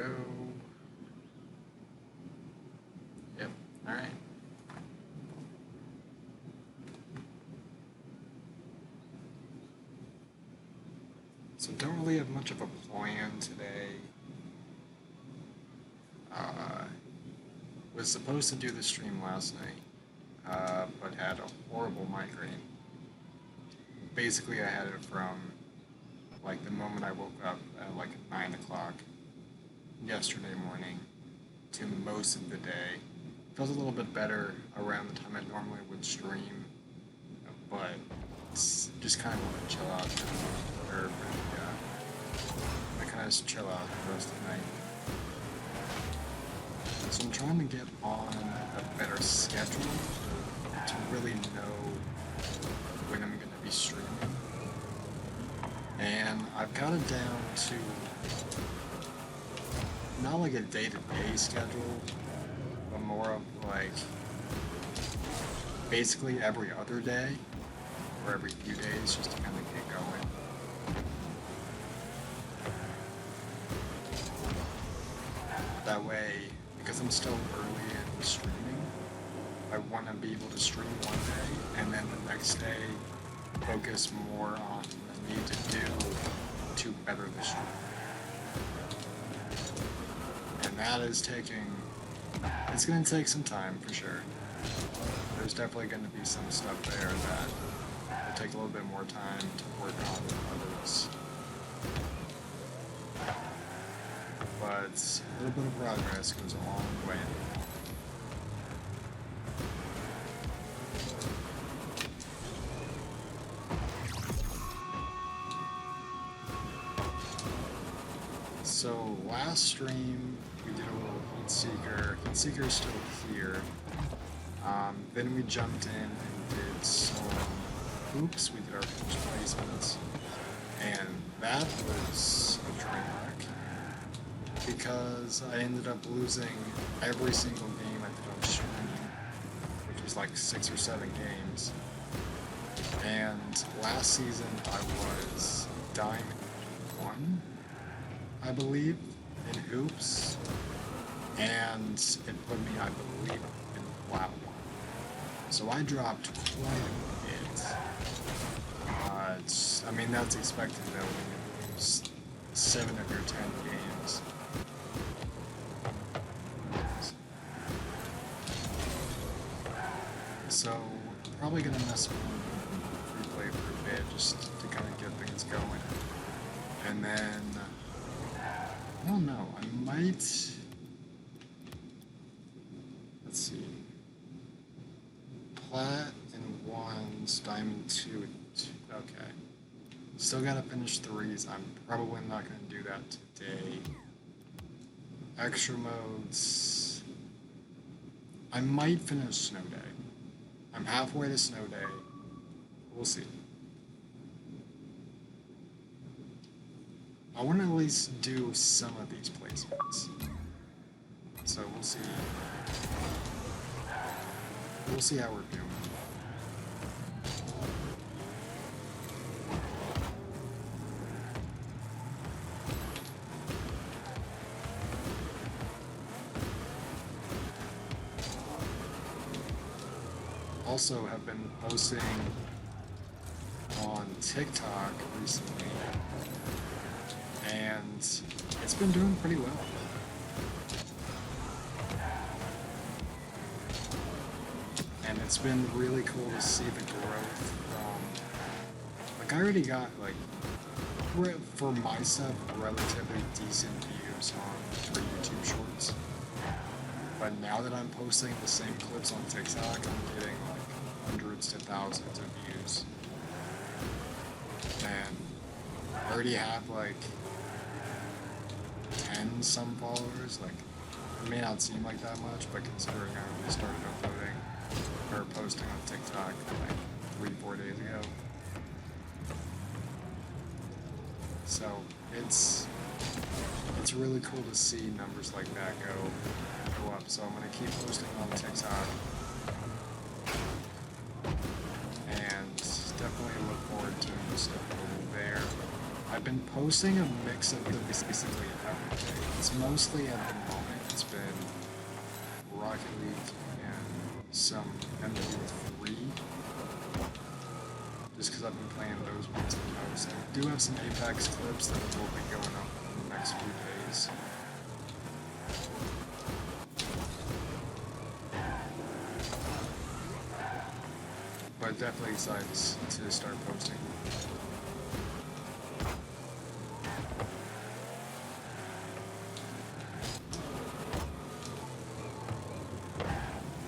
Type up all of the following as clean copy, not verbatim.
go. Yep, alright. So don't really have much of a plan today. Was supposed to do the stream last night, but had a horrible migraine. Basically, I had it from like the moment I woke up at like 9 o'clock yesterday morning to most of the day. Felt a little bit better around the time I normally would stream, but it's just kind of want to chill out I kind of just chill out the rest of the night. So I'm trying to get on a better schedule to really know when I'm going to be streaming. And I've got it down to not like a day-to-day schedule, but more of like basically every other day or every few days just to kind of get going. That way, because I'm still early in streaming, I want to be able to stream one day and then the next day focus more on what I need to do to better the stream. And that is it's going to take some time for sure. There's definitely going to be some stuff there that will take a little bit more time to work on than others. But a little bit of progress goes a long way. So last stream we did a little heat seeker. Heat seeker's still here. Then we jumped in and did some hoops. We did our first placements, and that was a train wreck because I ended up losing every single game I did on stream, which was like 6 or 7 games. And last season I was Diamond 1, I believe, in hoops, and it put me, I believe, in flat 1. So I dropped quite a bit. I mean, that's expected though when you lose 7 of your 10 games. So, probably gonna mess with replay for a bit just to kind of get things going. And then, I don't know, I might, let's see, Plat and 1s, Diamond 2, okay. Still gotta finish 3s, I'm probably not gonna do that today. Extra modes, I might finish Snow Day. I'm halfway to Snow Day. We'll see. I want to at least do some of these placements. So we'll see. We'll see how we're doing. Also have been posting on TikTok recently, and it's been doing pretty well. And it's been really cool to see the growth from, like, I already got, like, for my stuff, relatively decent views on 3 YouTube shorts. But now that I'm posting the same clips on TikTok, I'm getting like hundreds to thousands of views. And I already have like 10 some followers. Like, it may not seem like that much, but considering I only started uploading or posting on TikTok like 3-4 days ago. So it's really cool to see numbers like that go up. So I'm gonna keep posting on TikTok, and definitely look forward to stuff over there. I've been posting a mix of basically every day. It's mostly at the moment, it's been Rocket League and some MW3. Just because I've been playing those ones the most. I do have some Apex clips that will be going up in the next few days. But definitely excited to start posting.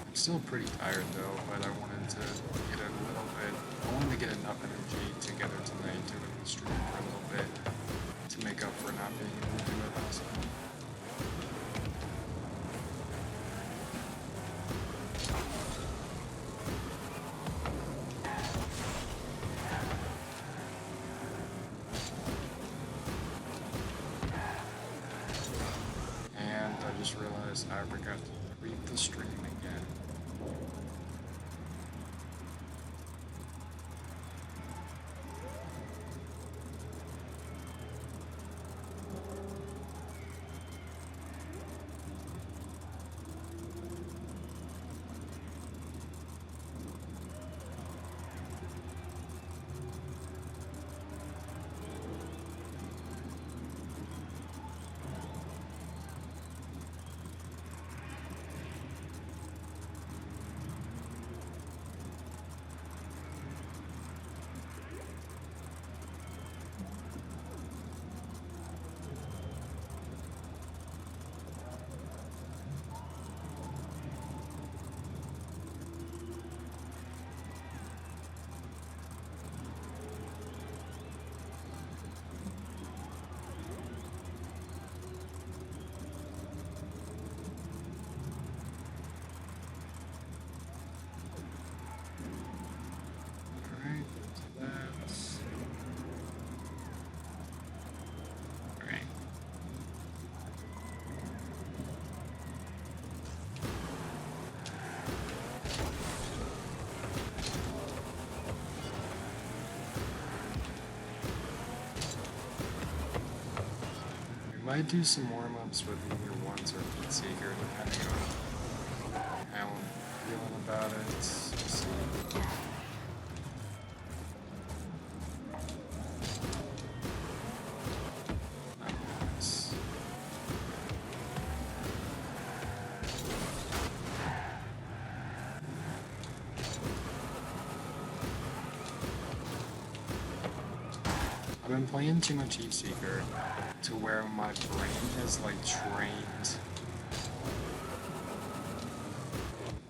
I'm still pretty tired though, but I wanted to get a little bit, I wanted to get enough energy together tonight to do the stream for a little bit to make up for not being able to do it last night. I just realized I forgot to read the stream again. Might do some warm-ups with either Ones or Heat Seeker, depending on how I'm feeling about it. Let's see. Nice. I've been playing too much Heat Seeker to where my brain is like trained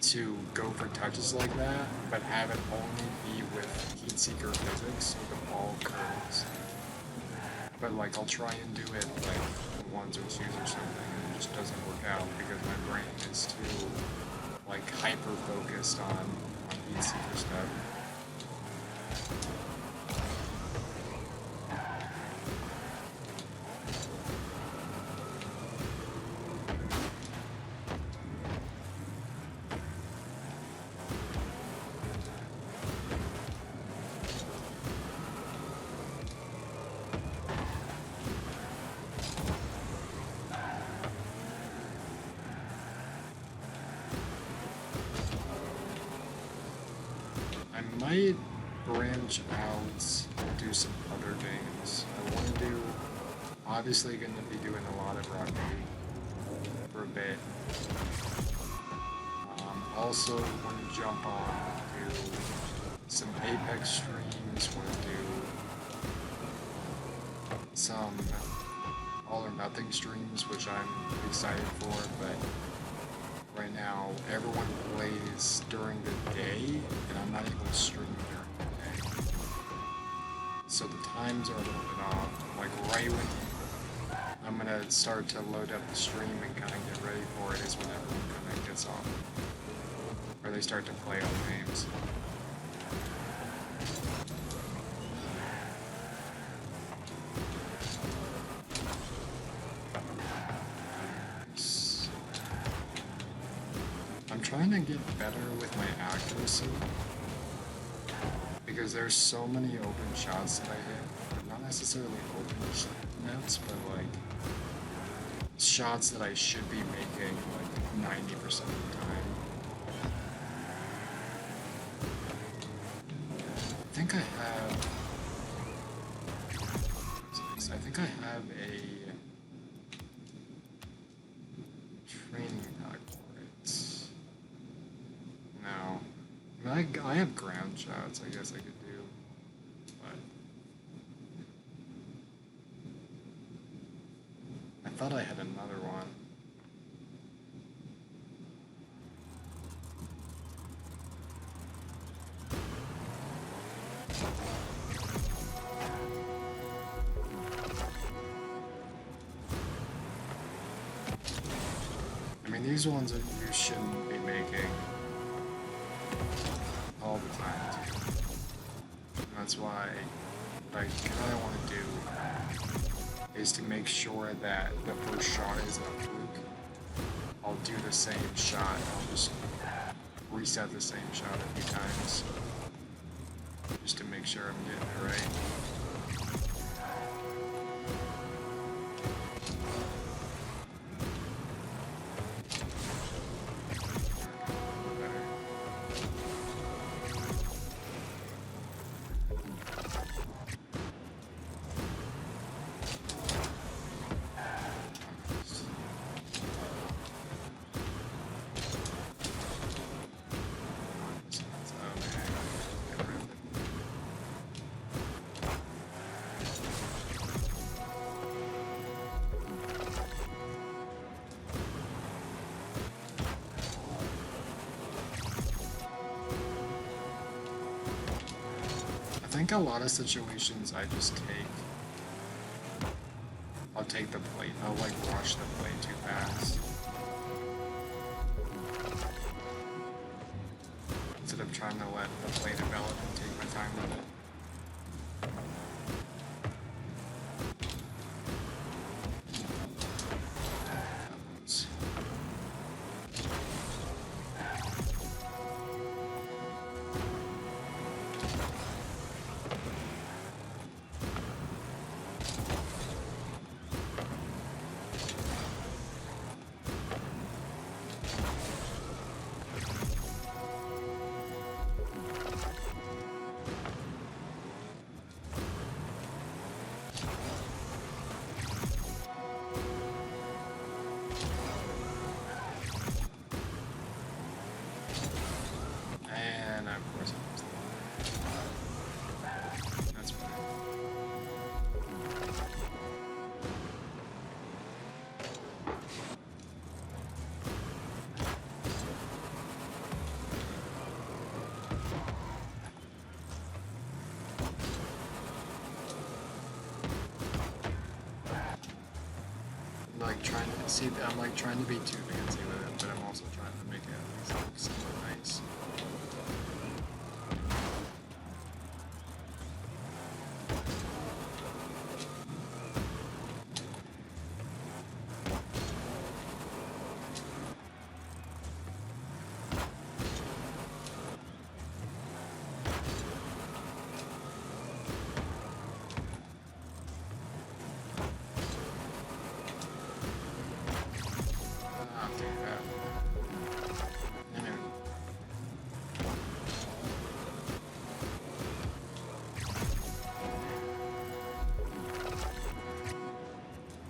to go for touches like that, but have it only be with Heat Seeker physics, so the ball curves. But like I'll try and do it like ones or twos or something, and it just doesn't work out because my brain is too like hyper focused on Heat Seeker stuff. I might branch out and do some other games. I want to do, obviously going to be doing a lot of Rocket League for a bit. Also want to jump on, do some Apex streams, want to do some All or Nothing streams, which I'm excited for, but right now, everyone plays during the day, and I'm not able to stream during the day. So the times are a little bit off. Like right when I'm gonna start to load up the stream and kind of get ready for it is when everyone kind of gets off, or they start to play other games. I'm trying to get better with my accuracy because there's so many open shots that I hit. I'm not necessarily open nets, but like shots that I should be making like 90% of the time. I think I have a training pack for it. No. I mean, I have ground shots, I guess I could do. But I thought I had another one. I mean, these ones that you shouldn't be making all the time. And that's why what I kind of want to do is to make sure that the first shot is a fluke. I'll do the same shot. I'll just reset the same shot a few times just to make sure I'm getting it right. I think a lot of situations I just I'll take the plate, I'll like wash the plate too fast. Instead of trying to let the plate develop and take my time with it. I'm like trying to be too fancy with it, but I'm also trying to make it at least look somewhat nice.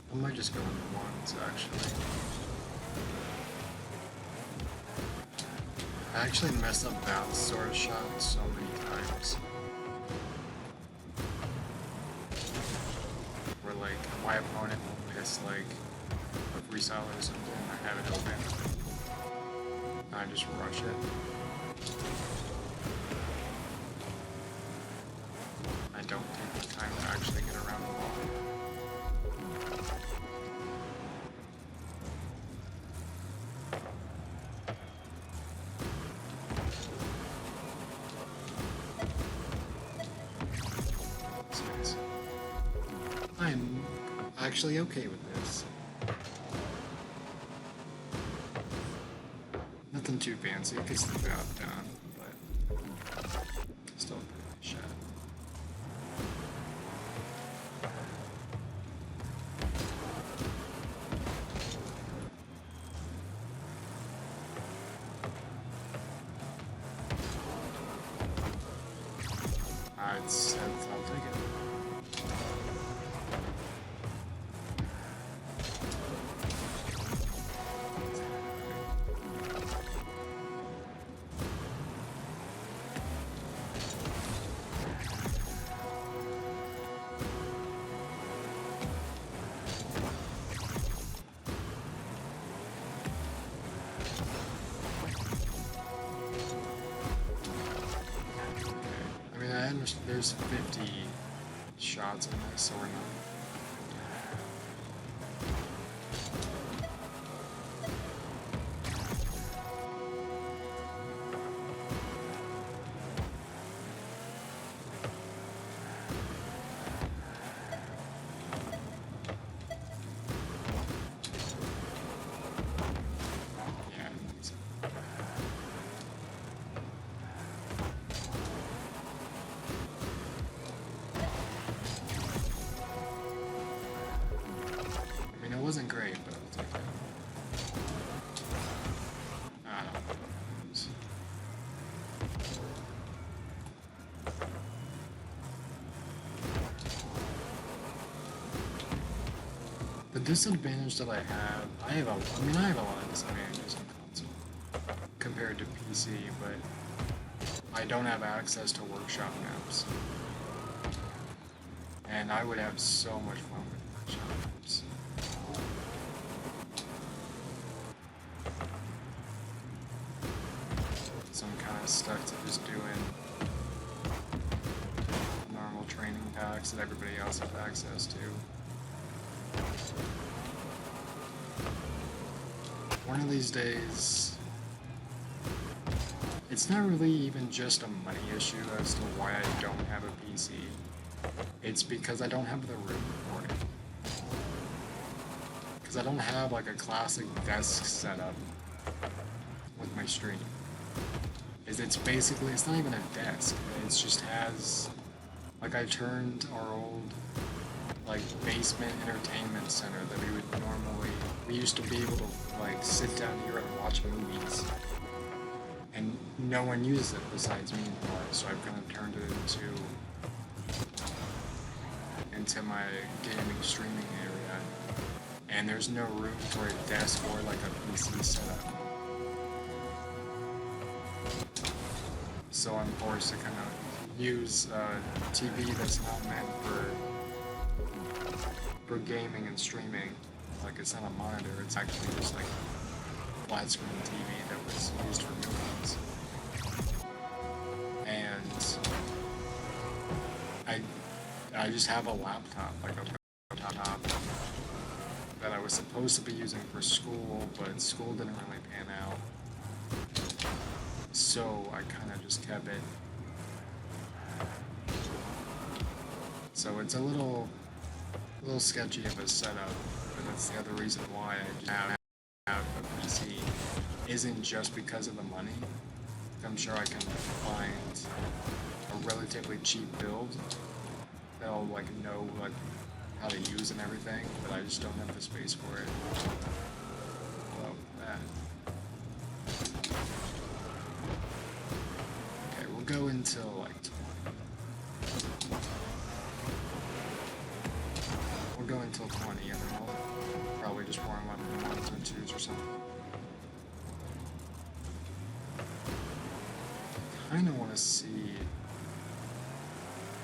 I might just go into ones, actually. I actually messed up that sort of shot so many times. Where, like, my opponent will piss, like, a freestyle or something, I have it open. And I just rush it. I don't take the time to actually get around the wall. I'm actually okay with this. Nothing too fancy, gets the job done, but still a pretty good shot. there's 50 shots in this, so we're not. It wasn't great, but I'll take it. I don't know. The disadvantage that I have a lot of disadvantages on console compared to PC, but I don't have access to workshop maps. And I would have so much fun with workshop maps. So I'm kind of stuck to just doing normal training packs that everybody else has access to. One of these days, it's not really even just a money issue as to why I don't have a PC. It's because I don't have the room for it. Because I don't have like a classic desk setup with my stream. It's basically, it's not even a desk. It just has, like, I turned our old, like, basement entertainment center that we used to be able to, like, sit down here and watch movies. And no one uses it besides me anymore, so I've kind of turned it into my gaming streaming area. And there's no room for a desk or, like, a PC setup. So I'm forced to kind of use a TV that's not meant for gaming and streaming. Like, it's not a monitor, it's actually just like a flat screen TV that was used for movies. And I just have a laptop, like a laptop that I was supposed to be using for school, but school didn't really pan out. So I kind of just kept it. So it's a little sketchy of a setup, but that's the other reason why I just have a PC. Isn't just because of the money. I'm sure I can find a relatively cheap build that'll like know like how to use and everything, but I just don't have the space for it. Well, that. Go until like 20. We'll go until 20 and then I'll probably just warm up in 1s or 2s or something. Kinda wanna see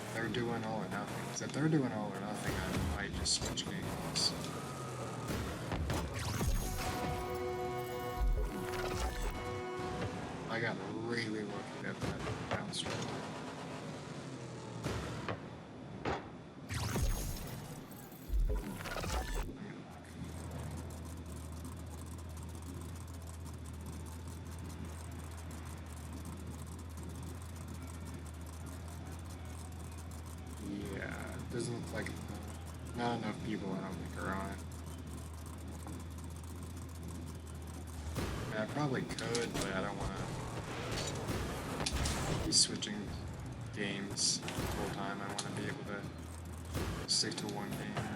if they're doing all or nothing. Because if they're doing all or nothing, I might just switch games. I got really lucky at that downstream. Yeah, it doesn't look like not enough people, I don't think, are on it. I mean, I probably could, but I don't want to be switching games full time. I want to be able to stick to one game.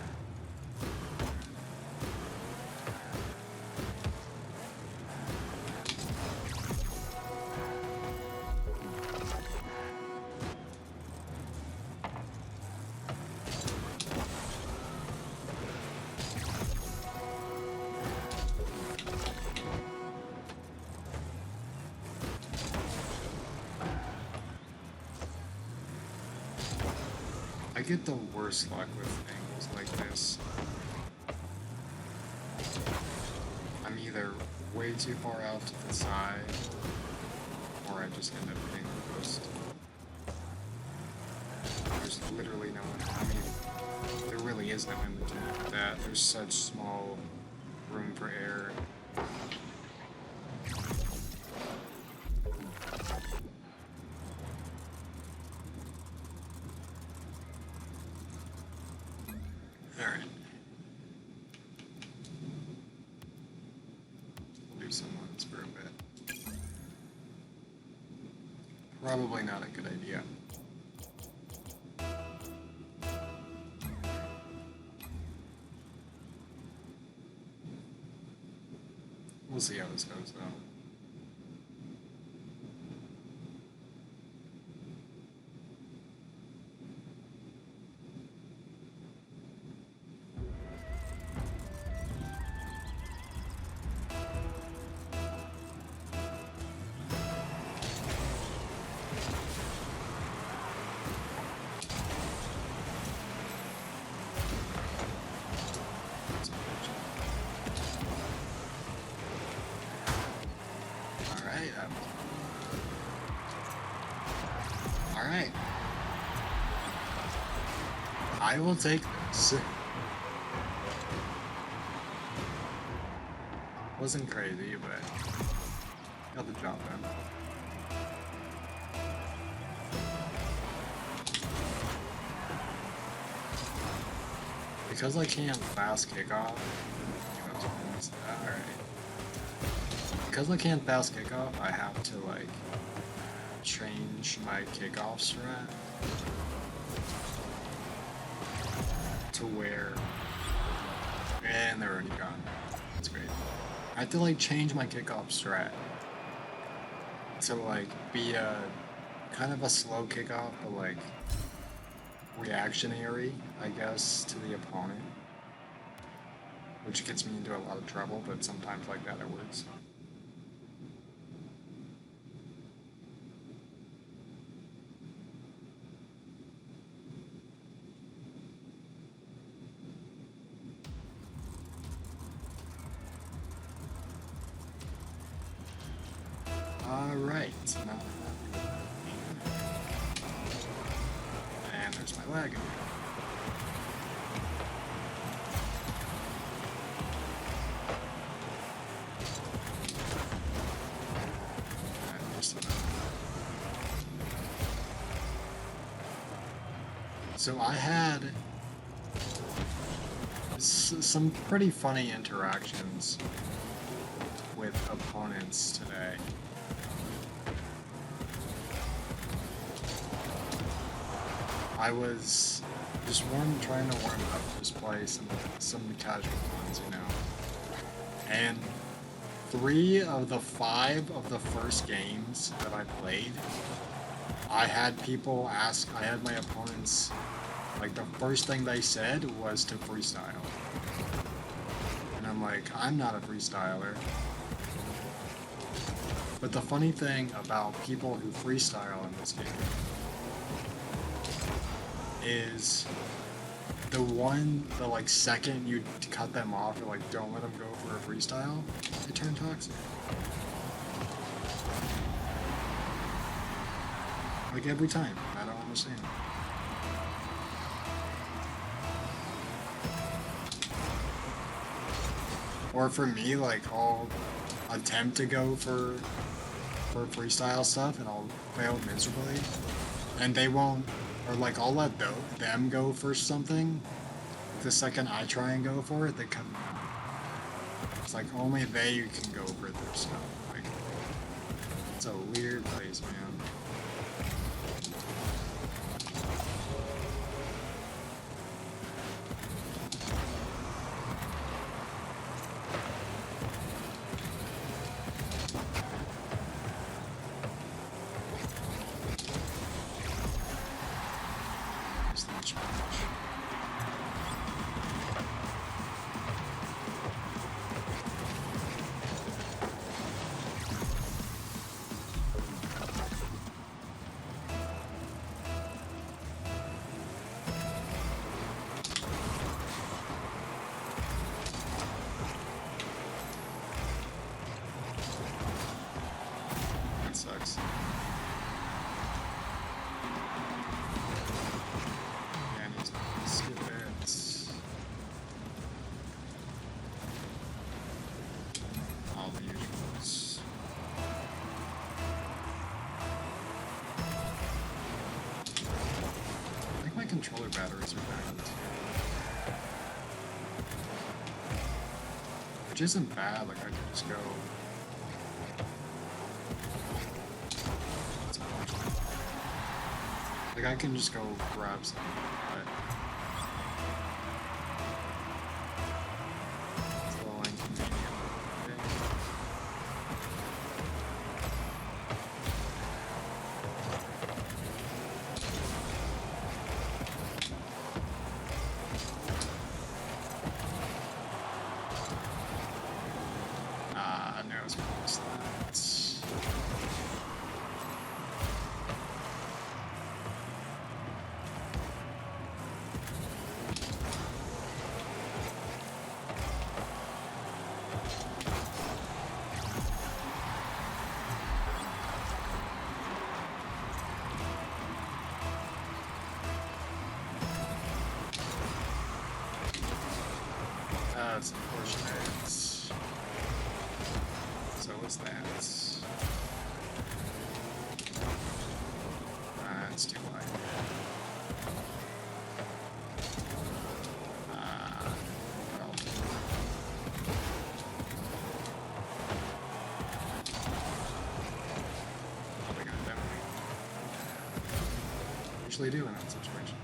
I get the worst luck with angles like this. I'm either way too far out to the side, or I just end up hitting the post. literally no one. I mean, there really is no one to that. There's such small room for error. Alright. We'll do some ones for a bit. Probably not a good idea. We'll see how this goes, though. Alright. I will take this. Wasn't crazy, but got the job done. Because I can't fast kickoff. Alright. Because I can't fast kickoff, I have to like change my kickoff strat to where, and they're already gone. That's great. I have to like change my kickoff strat to like be a kind of a slow kickoff, but like reactionary, I guess, to the opponent, which gets me into a lot of trouble, but sometimes like that it works. Alright, now and there's my lag again. So I had some pretty funny interactions with opponents today. I was just trying to warm up, just play some casual ones, you know. And 3 of the 5 of the first games that I played, I had people ask, I had my opponents, like the first thing they said was to freestyle. And I'm like, I'm not a freestyler. But the funny thing about people who freestyle in this game is the like second you cut them off or like don't let them go for a freestyle, they turn toxic. Like every time. I don't understand. Or for me, like I'll attempt to go for freestyle stuff and I'll fail miserably, and they won't. Or like I'll let them go for something. The second I try and go for it, they cut me off. It's like only they can go for their stuff. Like it's a weird place, man. Sucks. controller batteries are dying too. Which isn't bad, like I could just go. Like I can just go grab some, but it's a little inconvenient. Okay. No, it's close that. That's unfortunate. So is that. It's too wide. Well. Probably gonna demo. Usually do in that situation.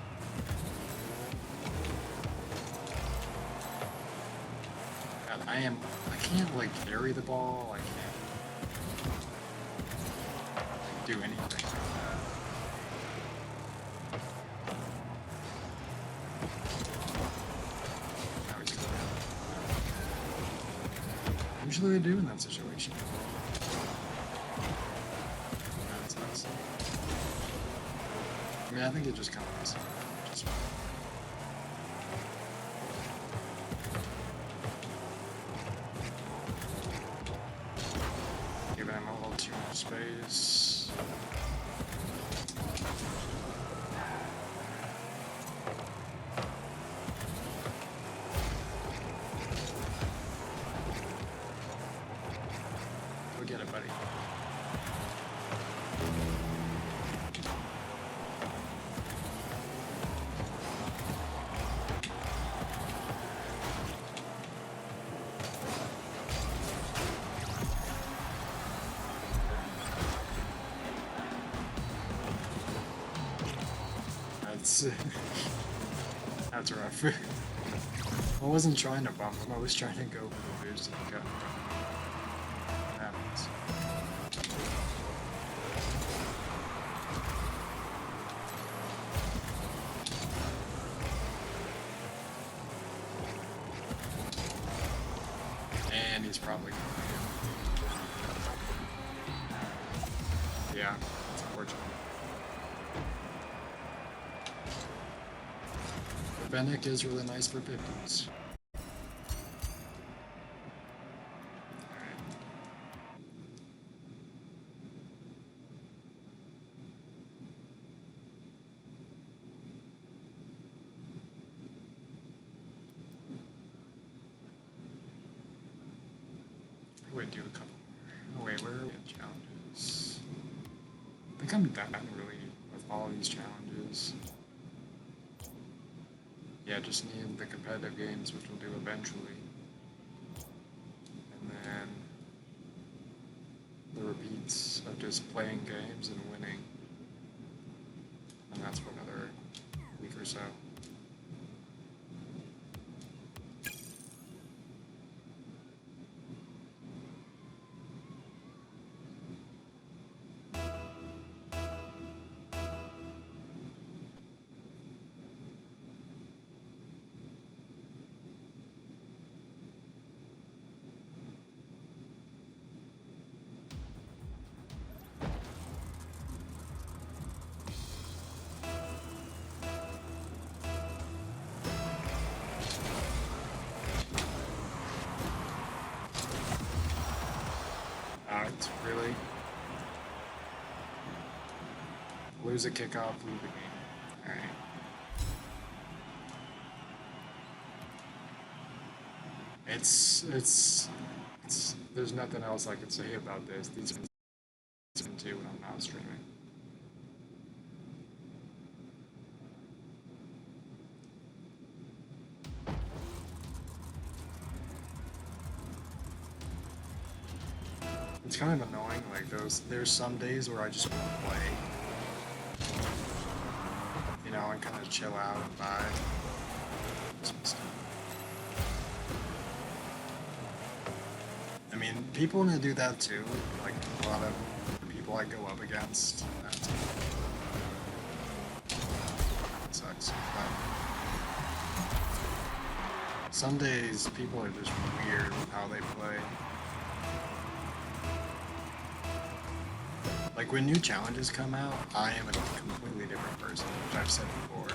God, I can't like carry the ball, I can't do anything like that. Now he's going. Usually they do in that situation. That's nice. I mean, I think it just kind of messes around, just fine. Giving him a little too much space. Go get it, buddy. That's that's rough. I wasn't trying to bump him, I was trying to go for the boost and got happens. And he's probably gonna win. Yeah, it's unfortunate. Fennec is really nice for 50s. Wait, do a couple more. Oh wait, where are we at challenges? I think I'm done really with all these challenges. Yeah, just need the competitive games, which we'll do eventually. And then the repeats of just playing games and winning. And that's for another week or so. It's really lose a kickoff, lose the game. Alright. It's there's nothing else I can say about this. These are too when I'm not streaming. It's kind of annoying, like there's some days where I just want to play, you know, and kind of chill out and vibe. I mean, people gonna do that too, like a lot of the people I go up against. That sucks. But some days people are just weird with how they play. Like when new challenges come out, I am a completely different person, which I've said before.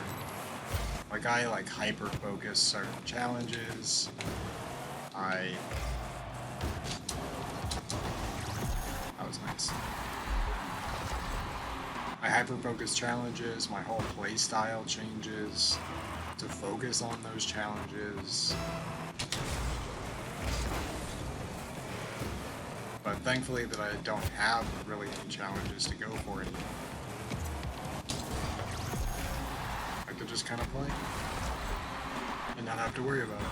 Like I like hyper focus certain challenges. That was nice. I hyper focus challenges, my whole play style changes to focus on those challenges. But thankfully that I don't have really any challenges to go for anymore. I could just kind of play and not have to worry about it.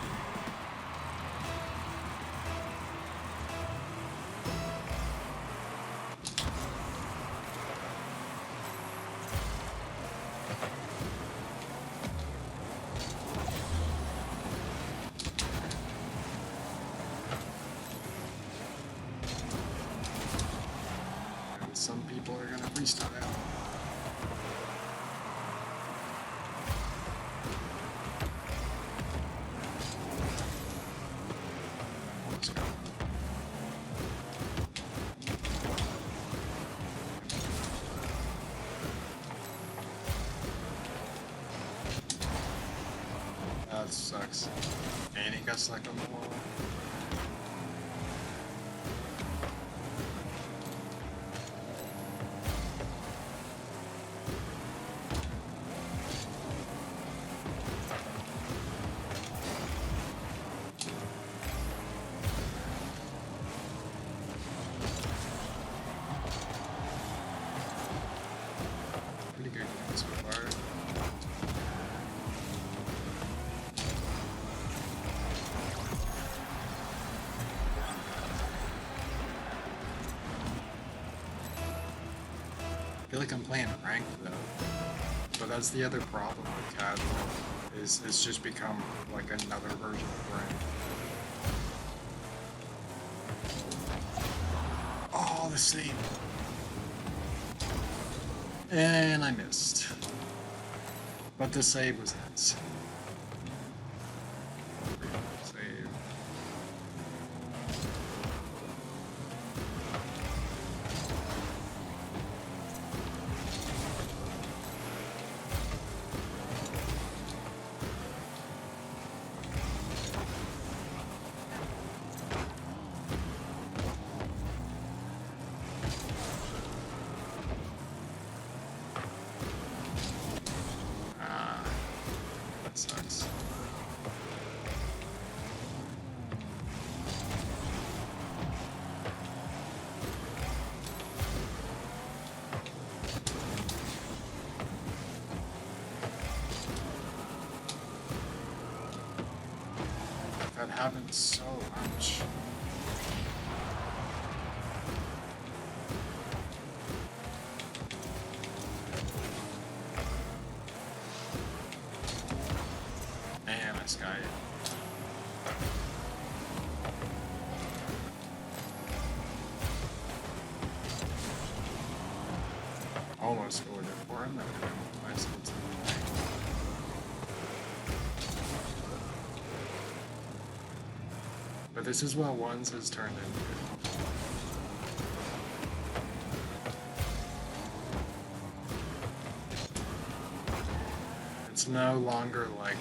Some people are gonna freestyle out. Let's go. That sucks. And he got stuck on the wall. Pretty good game so far. I feel like I'm playing ranked though. But that's the other problem with casual, is it's just become like another version of ranked. Oh, the same. And I missed. But the save was nice. Save. That sucks. That happens so much. Man, this guy. Almost scored it for him. That would have been nice. But this is what ones has turned into. It's no longer like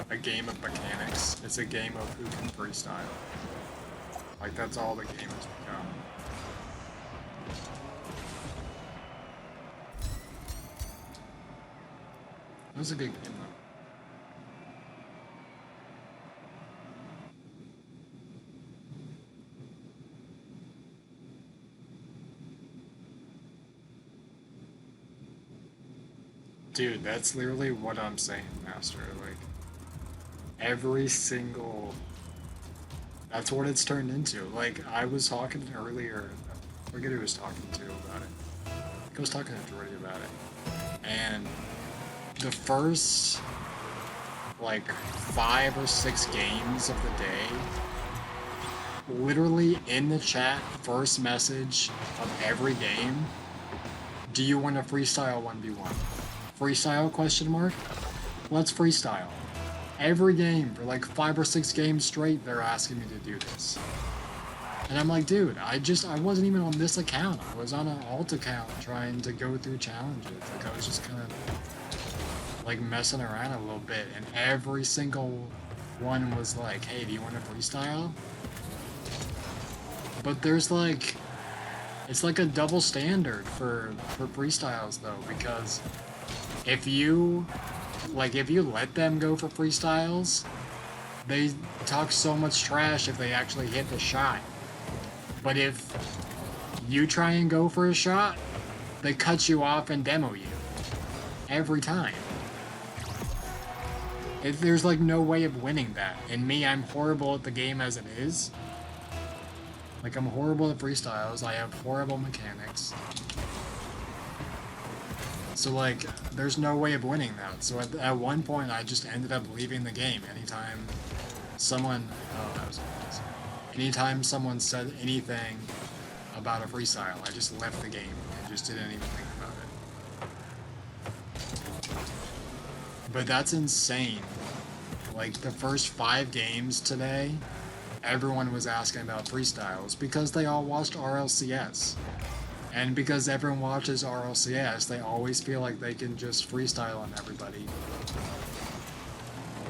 a game of mechanics, it's a game of who can freestyle. Like that's all the game has become. It was a good game though. Dude, that's literally what I'm saying, Master. Like, every single That's what it's turned into. Like, I was talking earlier, I forget who I was talking to about it. I was talking to Jordy about it. And the first, like, 5 or 6 games of the day, literally in the chat, first message of every game, do you want to freestyle 1v1? Freestyle question mark? Let's freestyle. Every game, for like 5 or 6 games straight, they're asking me to do this. And I'm like, dude, I wasn't even on this account. I was on an alt account trying to go through challenges. Like, I was just kind of, like, messing around a little bit. And every single one was like, hey, do you want to freestyle? But there's, like, it's like a double standard for freestyles, though, because if you let them go for freestyles, they talk so much trash if they actually hit the shot. But if you try and go for a shot, they cut you off and demo you. Every time. There's like no way of winning that. And me, I'm horrible at the game as it is. Like, I'm horrible at freestyles, I have horrible mechanics. So, like, there's no way of winning that. So at one point, I just ended up leaving the game anytime someone... Oh, that was amazing. Anytime someone said anything about a freestyle, I just left the game and just didn't even think about it. But that's insane. Like, the first 5 games today, everyone was asking about freestyles because they all watched RLCS. And because everyone watches RLCS, they always feel like they can just freestyle on everybody.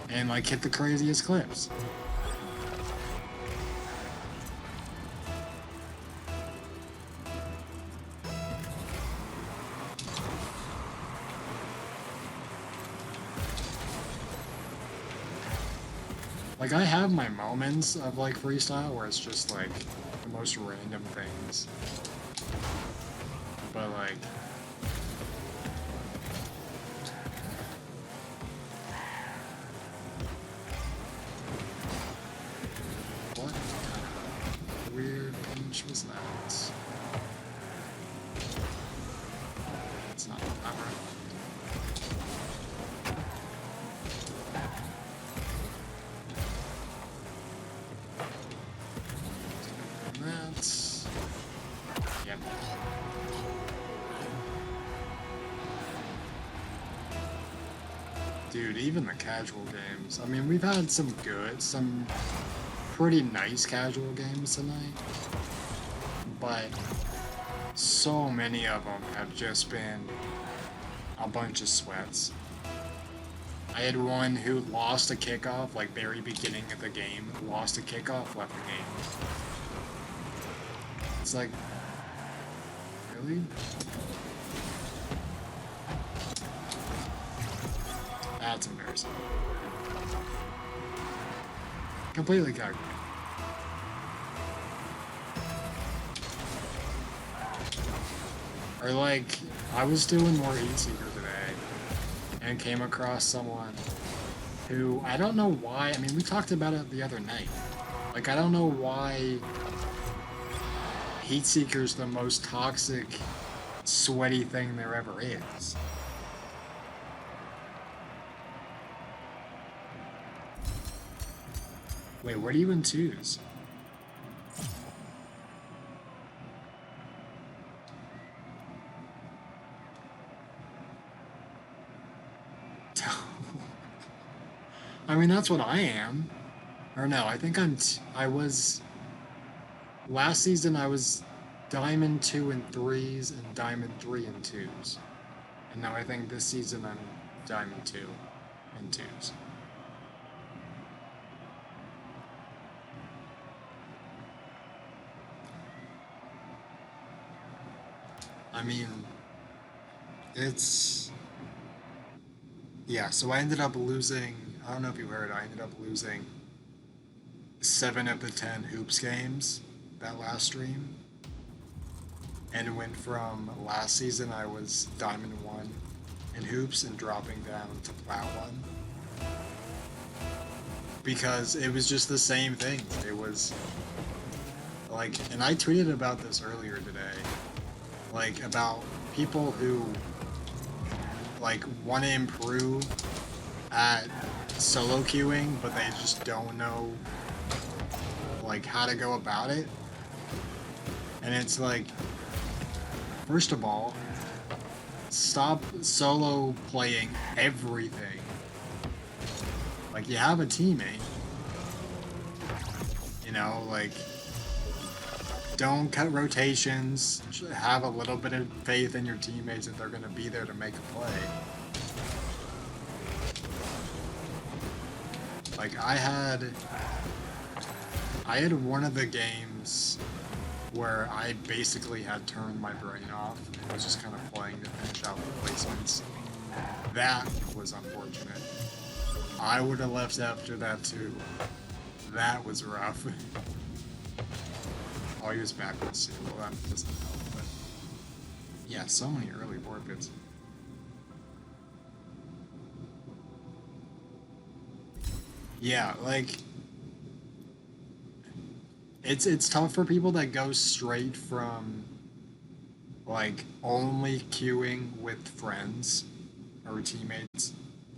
And, like, hit the craziest clips. Like, I have my moments of, like, freestyle where it's just, like, the most random things. But, like... What kind of weird pinch was that? It's not right. Yep. Dude, even the casual games. I mean, we've had some pretty nice casual games tonight. But so many of them have just been a bunch of sweats. I had one who lost a kickoff, like very beginning of the game, lost a kickoff, left the game. It's like, really? That's embarrassing. Completely calculated. Or like, I was doing more Heat Seeker today, and came across someone who, I don't know why, I mean, we talked about it the other night. Like, I don't know why Heat Seeker's the most toxic, sweaty thing there ever is. Wait, what are you in twos? I mean, that's what I am. Or no, I think I was... Last season I was Diamond 2 and 3s and Diamond 3 and 2s. And now I think this season I'm Diamond 2 and 2s. I mean, it's... Yeah, so I ended up losing, I don't know if you heard, I ended up losing 7 of the 10 hoops games that last stream. And it went from last season I was Diamond 1 in hoops and dropping down to Plat 1. because it was just the same thing. It was like, and I tweeted about this earlier today, like about people who like want to improve at solo queuing, but they just don't know like how to go about it. And it's like, first of all, stop solo playing everything. Like, you have a teammate, you know, like, don't cut rotations, have a little bit of faith in your teammates that they're going to be there to make a play. Like, I had one of the games where I basically had turned my brain off and was just kind of playing to finish out the placements. That was unfortunate. I would have left after that too. That was rough. I'll use backwards too. Well, that doesn't help, but yeah, so many early forfeits. Yeah, like it's tough for people that go straight from like only queuing with friends or teammates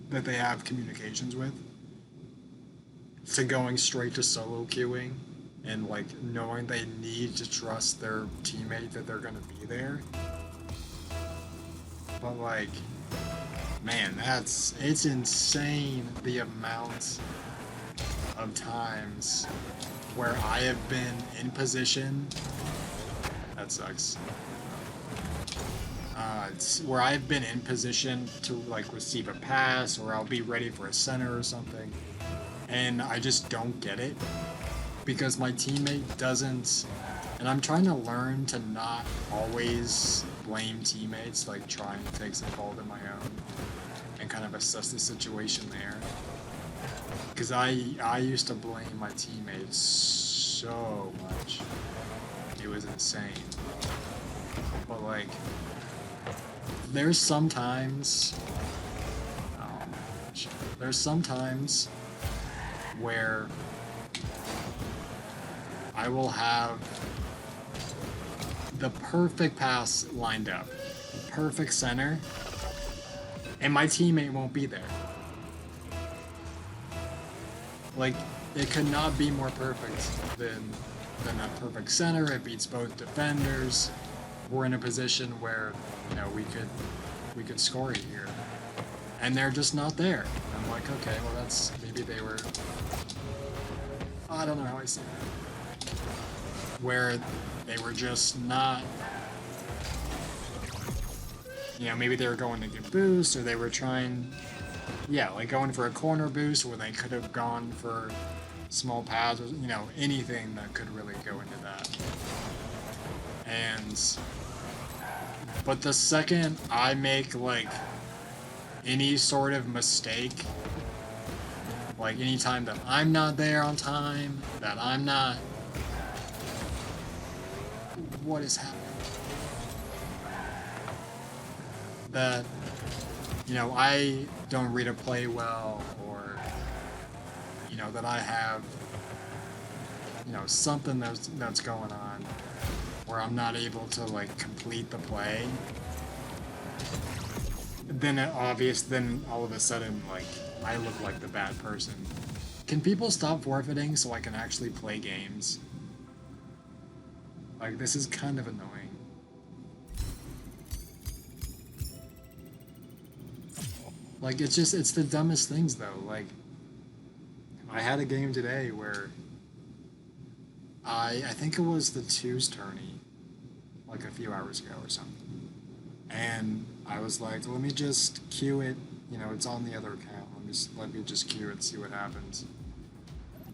that they have communications with to going straight to solo queuing and like knowing they need to trust their teammate that they're gonna be there. But like, man, it's insane the amount of times where I have been in position. That sucks. It's where I've been in position to like receive a pass, or I'll be ready for a center or something, and I just don't get it because my teammate doesn't. And I'm trying to learn to not always blame teammates, like trying to take some fault of my own and kind of assess the situation there. Because I used to blame my teammates so much. It was insane. But like, there's sometimes where I will have the perfect pass lined up, perfect center, and my teammate won't be there. Like, it could not be more perfect than that perfect center. It beats both defenders. We're in a position where, you know, we could score here, and they're just not there. I'm like, okay, well, that's, maybe they were, I don't know how I say that, where they were just not, you know, maybe they were going to get boost, or they were trying, yeah, like going for a corner boost where they could have gone for small pads, or, you know, anything that could really go into that. But the second I make like any sort of mistake, like anytime that I'm not there on time, that I'm not, what is happening? That, you know, I don't read a play well, or, you know, that I have, you know, something that's going on where I'm not able to like complete the play, then all of a sudden, like, I look like the bad person. Can people stop forfeiting so I can actually play games? Like, this is kind of annoying. Like, it's the dumbest things though. Like, I had a game today where I think it was the twos tourney, like a few hours ago or something. And I was like, let me just queue it, you know, it's on the other account. Let me just queue it, see what happens.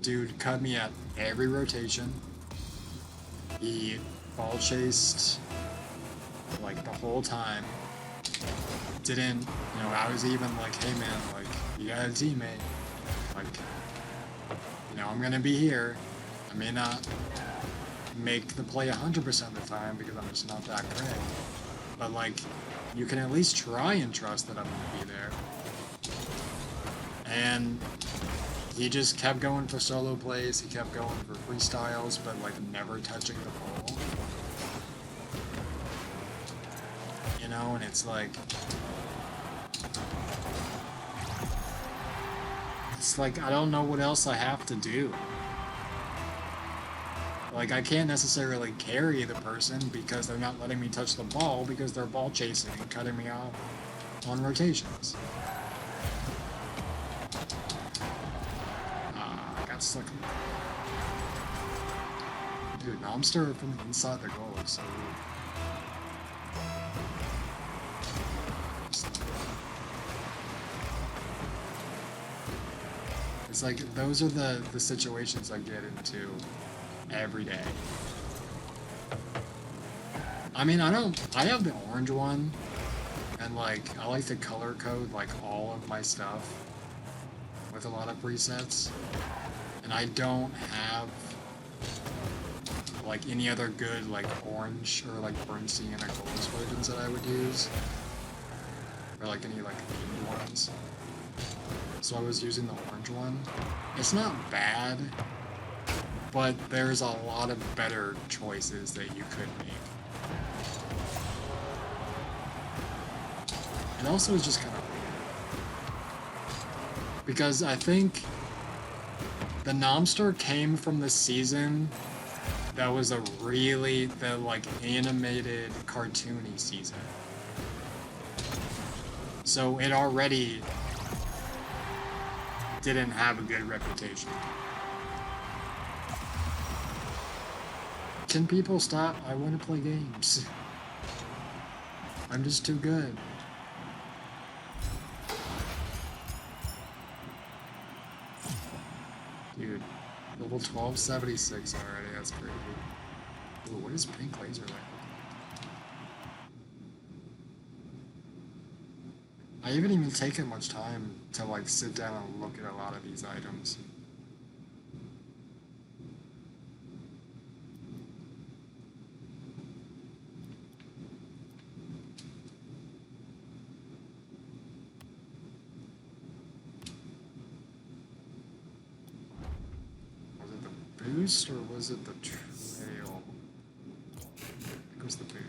Dude cut me at every rotation. He ball chased like the whole time. Didn't, you know, I was even like, hey man, like, you got a teammate. Like, you know, I'm gonna be here. I may not make the play 100% of the time because I'm just not that great. But like, you can at least try and trust that I'm gonna be there. And he just kept going for solo plays, he kept going for freestyles, but like never touching the ball. You know, and it's like I don't know what else I have to do. Like, I can't necessarily carry the person because they're not letting me touch the ball because they're ball chasing and cutting me off on rotations. I got stuck. Dude, Nomster from inside the goal is so weird. It's like, those are the situations I get into every day. I mean, I have the orange one, and like, I like to color code like all of my stuff with a lot of presets, and I don't have like any other good like orange or like Bernstein or gold explosions that I would use, or like any like themed ones. So I was using the orange one. It's not bad, but there's a lot of better choices that you could make. It also is just kind of weird. Because I think the Nomster came from the season that was the like animated cartoony season. So it already didn't have a good reputation. Can people stop? I want to play games. I'm just too good. Dude, level 1276 already, that's crazy. Ooh, what is pink laser like? I haven't even taken much time to like sit down and look at a lot of these items. Was it the boost or was it the trail? I think it was the boost.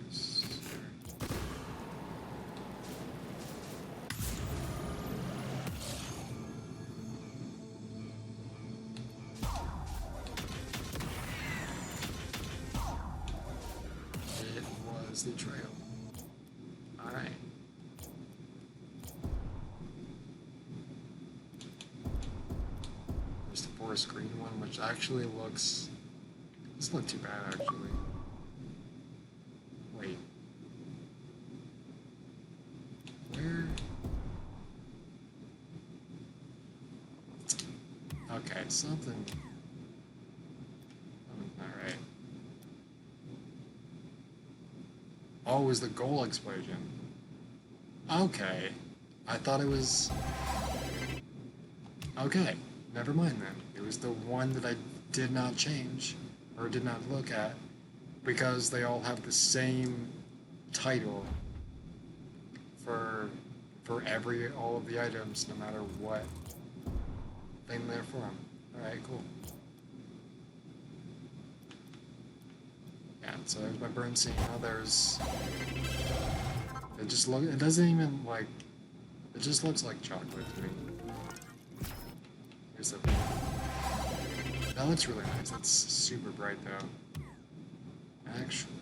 The trail. Alright. There's the forest green one, which actually looks... Doesn't look too bad, actually. Wait. Where? Okay, something... Alright. Oh, it was the goal explosion. Okay. I thought it was... Okay. Never mind then. It was the one that I did not change, or did not look at, because they all have the same title for all of the items, no matter what thing they're from. Alright, cool. Yeah, so there's my Bernstein. Now there's... It doesn't even, like... It just looks like chocolate to me. Here's the... That looks really nice. That's super bright, though. Actually...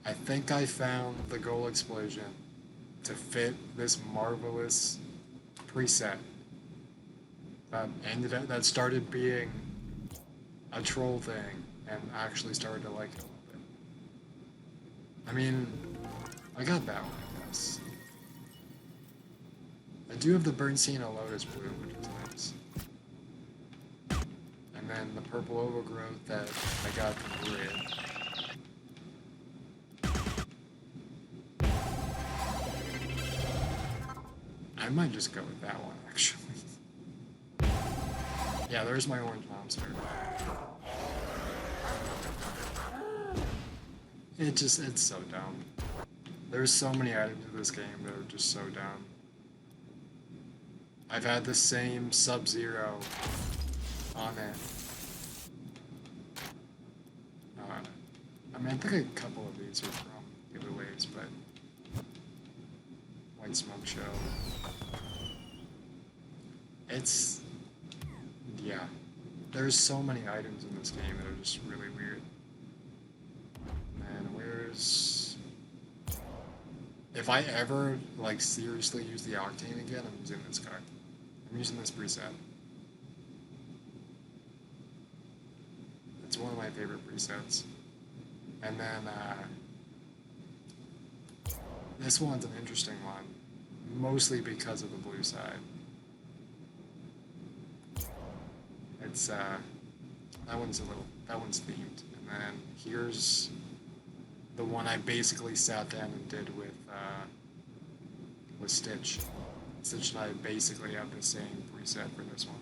I think I found the goal explosion to fit this marvelous preset that started being a troll thing and actually started to like it a little bit. I mean, I got that one, I guess. I do have the Bernstein Lotus Blue, which is nice. And then the purple overgrowth that I got from Red. I might just go with that one, actually. Yeah, there's my orange monster. It's so dumb. There's so many items in this game that are just so dumb. I've had the same Sub-Zero on it. I mean, I think a couple of these are from giveaways, but White Smoke Show. It's, yeah. There's so many items in this game that are just really weird. Man, where's... If I ever, like, seriously use the Octane again, I'm using this card. I'm using this preset. It's one of my favorite presets. And then, this one's an interesting one, mostly because of the blue side. It's, that one's themed. And then here's the one I basically sat down and did with Stitch. Stitch and I basically have the same preset for this one.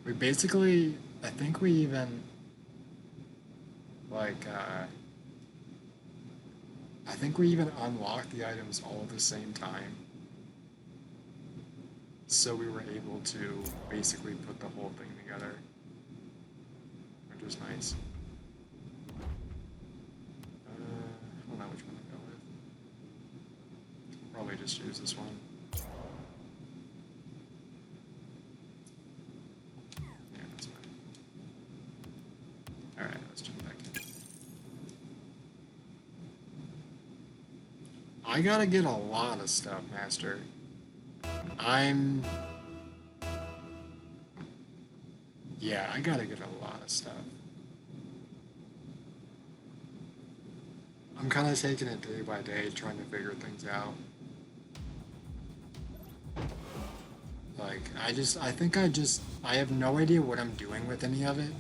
We basically, I think we even, like, I think we even unlocked the items all at the same time. So we were able to basically put the whole thing together, which was nice. I don't know which one to go with. Probably just use this one. Yeah, that's fine. Alright, let's jump back in. I gotta get a lot of stuff, Master. Yeah, I gotta get a lot of stuff. I'm kind of taking it day by day, trying to figure things out. Like, I have no idea what I'm doing with any of it.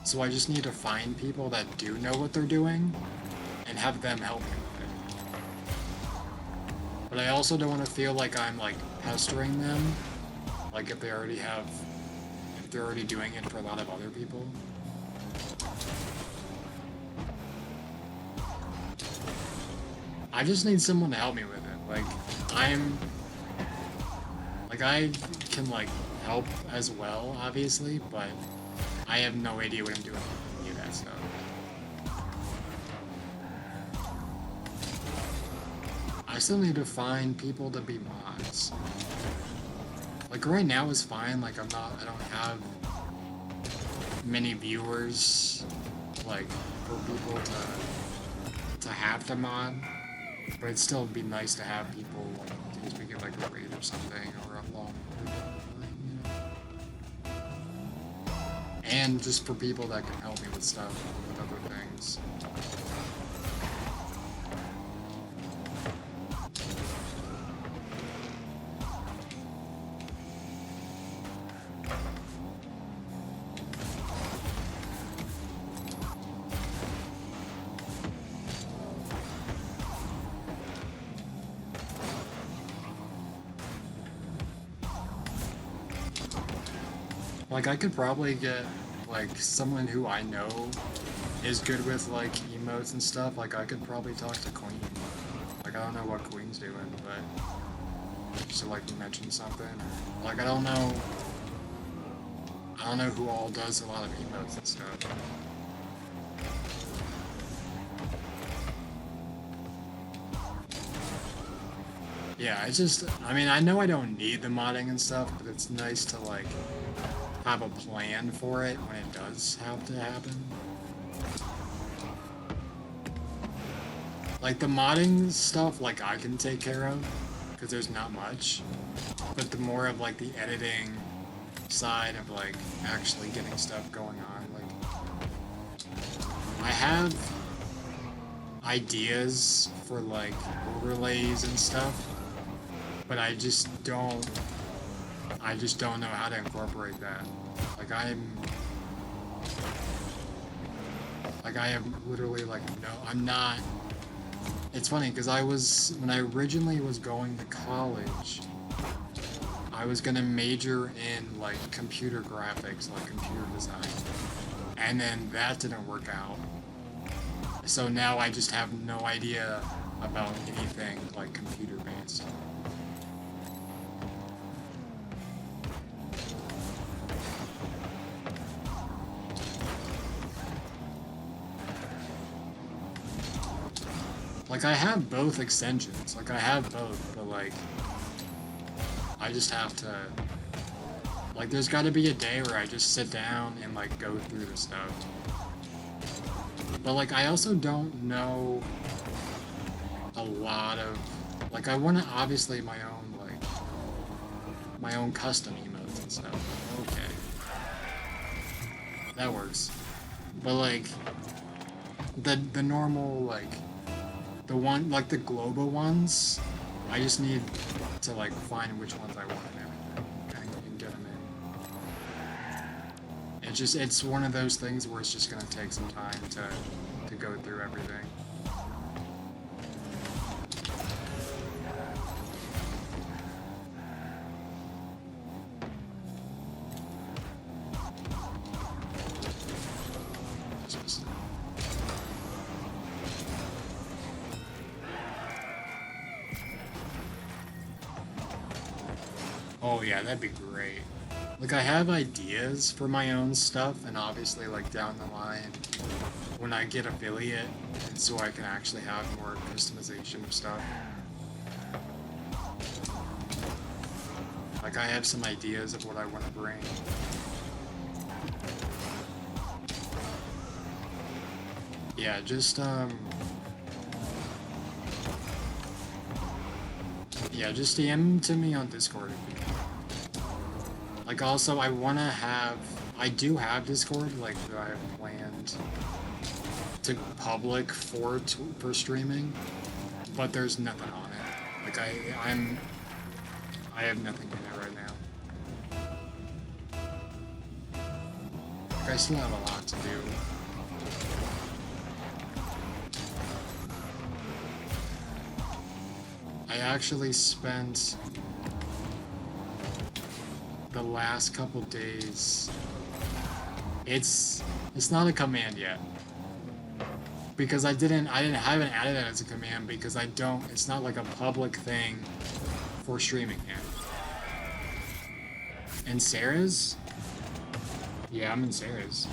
So I just need to find people that do know what they're doing and have them help me with it. But I also don't want to feel like I'm, like, pestering them. Like, if they're already doing it for a lot of other people. I just need someone to help me with it. Like, I can, like, help as well, obviously, but I have no idea what I'm doing with any of that stuff. I still need to find people to be mods. Like, right now is fine, like, I don't have many viewers, like, for people to have to mod, but it'd still be nice to have people, like, in case we get, like, a raid or something, or a long thing, you know? And just for people that can help me with stuff, with other things. Like, I could probably get, like, someone who I know is good with, like, emotes and stuff. Like, I could probably talk to Queen. Like, I don't know what Queen's doing, but just to, like, mention something. Or, like, I don't know who all does a lot of emotes and stuff. Yeah, I mean, I know I don't need the modding and stuff, but it's nice to, like, have a plan for it when it does have to happen. Like, the modding stuff, like, I can take care of, because there's not much. But the more of, like, the editing side of, like, actually getting stuff going on, like, I have ideas for, like, overlays and stuff, but I just don't know how to incorporate that. Like, I have literally, like, I'm not... It's funny, because when I originally was going to college, I was gonna major in, like, computer graphics, like, computer design. and then that didn't work out. So now I just have no idea about anything like computer based. Like, I have both extensions. Like, I have both, but, like, I just have to... Like, there's gotta be a day where I just sit down and, like, go through the stuff. But, like, I also don't know a lot of... Like, I want to, obviously, my own, like... My own custom emotes and stuff. Okay. That works. But, like... The normal, like... The one, like the global ones, I just need to like find which ones I want and everything and get them in. It's one of those things where it's just gonna take some time to go through everything. Oh yeah, that'd be great. Like, I have ideas for my own stuff, and obviously, like, down the line, when I get affiliate, and so I can actually have more customization of stuff. Like, I have some ideas of what I want to bring. Yeah, just, yeah, just DM to me on Discord. Like, also, I do have Discord, like, that I have planned to public for streaming, but there's nothing on it. Like, I have nothing in it right now. Like, I still have a lot to do. I actually spent the last couple days... It's not a command yet. Because I haven't added it as a command because it's not like a public thing for streaming yet. In Sarah's? Yeah, I'm in Sarah's.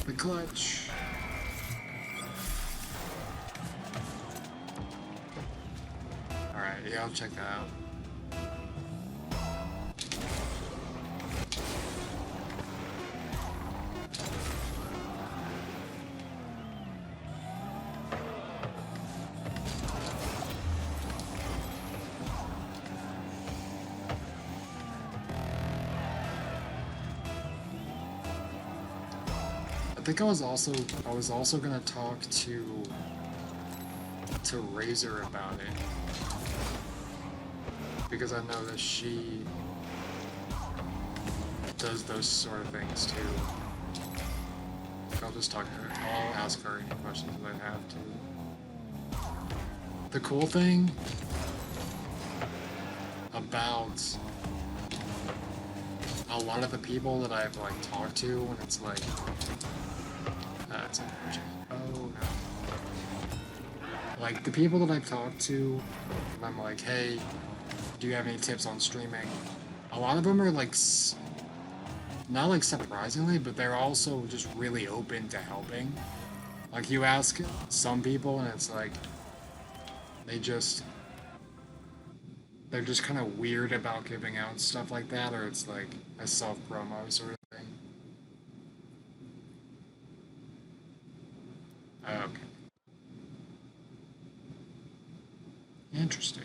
The clutch. Alright, yeah, I'll check that out. I think I was also gonna talk to Razor about it because I know that she does those sort of things too. I'll just talk to her. I'll ask her any questions that I have to. The cool thing about a lot of the people that I've like talked to when it's like it's unfortunate. Oh no. Like the people that I've talked to, and I'm like, hey, do you have any tips on streaming? A lot of them are like, not like surprisingly, but they're also just really open to helping. Like you ask some people and it's like, they're just kind of weird about giving out stuff like that, or it's like a self-promo sort of thing. Okay. Interesting.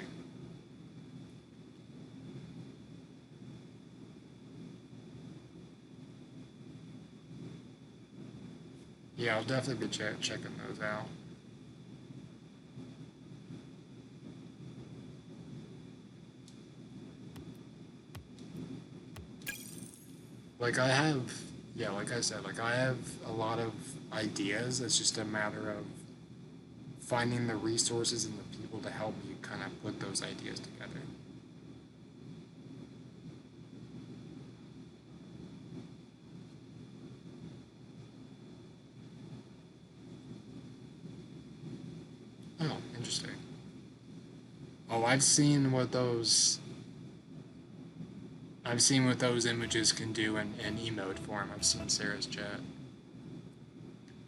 Yeah, I'll definitely be checking those out. Like I have, yeah, like I said, like I have a lot of ideas. It's just a matter of finding the resources and the people to help me kind of put those ideas together. Oh, interesting. Oh, I've seen what those images can do in emote form. I've seen Sarah's chat.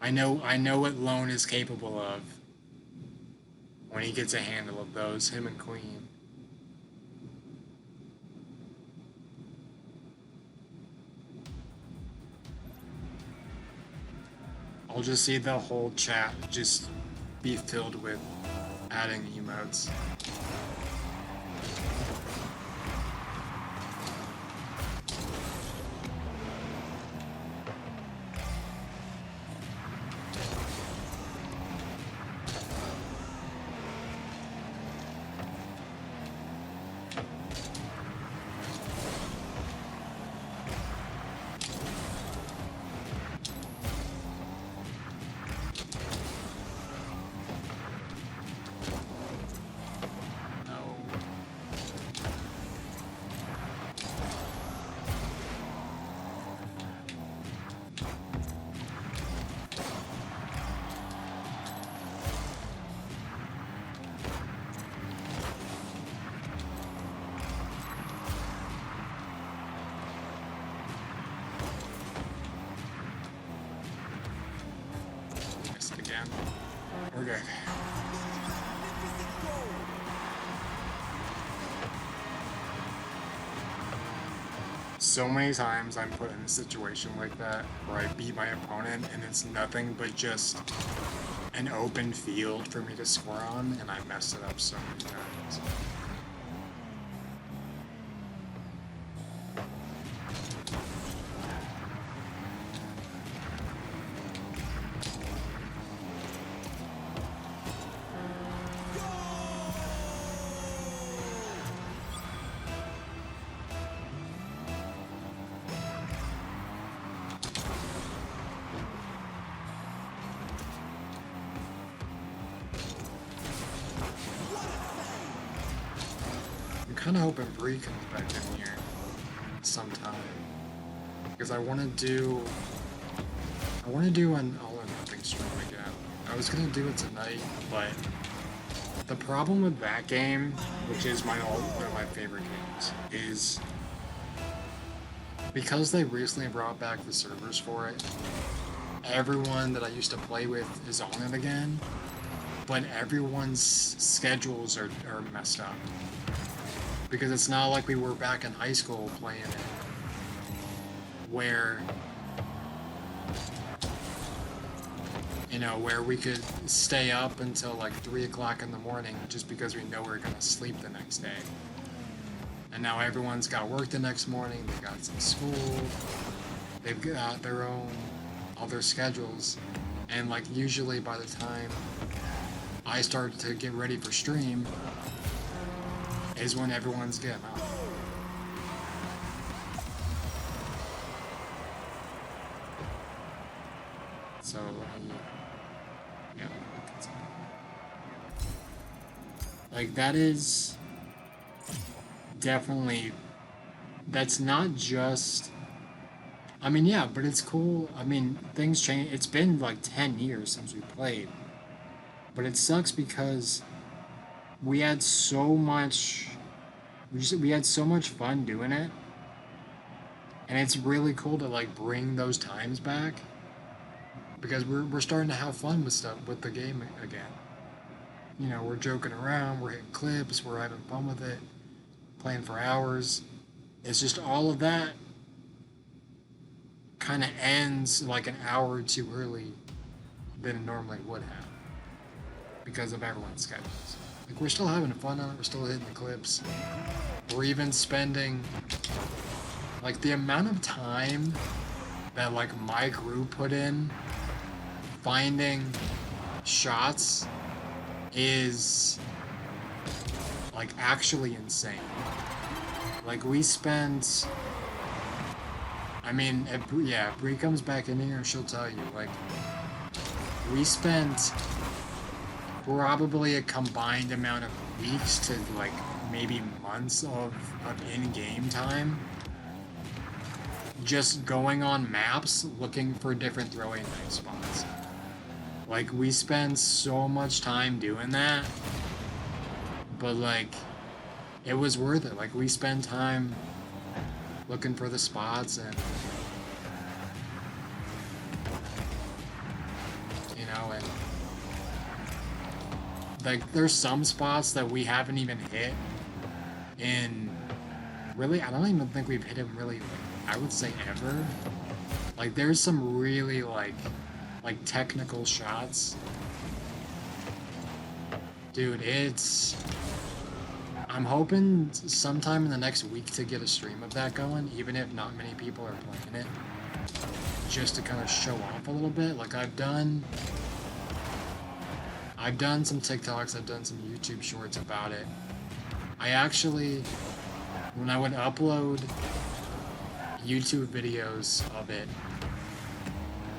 I know what Lone is capable of when he gets a handle of those, him and Queen. I'll just see the whole chat just be filled with adding emotes. Again. We're good. So many times I'm put in a situation like that where I beat my opponent and it's nothing but just an open field for me to score on, and I messed it up so many times. I'm kind of hoping Bree comes back in here sometime, because I want to do an all or nothing stream again. I was gonna do it tonight, but the problem with that game, which is one of my favorite games, is because they recently brought back the servers for it. Everyone that I used to play with is on it again, but everyone's schedules are messed up. Because it's not like we were back in high school playing it, where, you know, where we could stay up until like 3 o'clock in the morning just because we know we're gonna sleep the next day. And now everyone's got work the next morning, they got some school, they've got their own, all their schedules, and like usually by the time I start to get ready for stream is when everyone's getting up. So yeah, like that is definitely, that's not just, I mean, yeah, but it's cool. I mean, things change. It's been like 10 years since we played, but it sucks because we had so much, we had so much fun doing it, and it's really cool to like bring those times back, because we're starting to have fun with stuff with the game again. You know, we're joking around, we're hitting clips, we're having fun with it, playing for hours. It's just all of that kind of ends like an hour or two early than it normally would have because of everyone's schedules. Like, we're still having fun on it, we're still hitting the clips. We're even spending, like, the amount of time that, like, my group put in finding shots is like actually insane. Like we spent, I mean, if Bree comes back in here, she'll tell you, like, we spent probably a combined amount of weeks to like maybe months of in-game time just going on maps looking for different throwing knife spots. Like, we spend so much time doing that, but like, it was worth it. Like, we spend time looking for the spots, and you know, and like, there's some spots that we haven't even hit in, really, I don't even think we've hit them really, like, I would say ever. Like, there's some really like technical shots. Dude, I'm hoping sometime in the next week to get a stream of that going, even if not many people are playing it, just to kind of show off a little bit. Like, I've done some TikToks, I've done some YouTube shorts about it. I actually, when I would upload YouTube videos of it,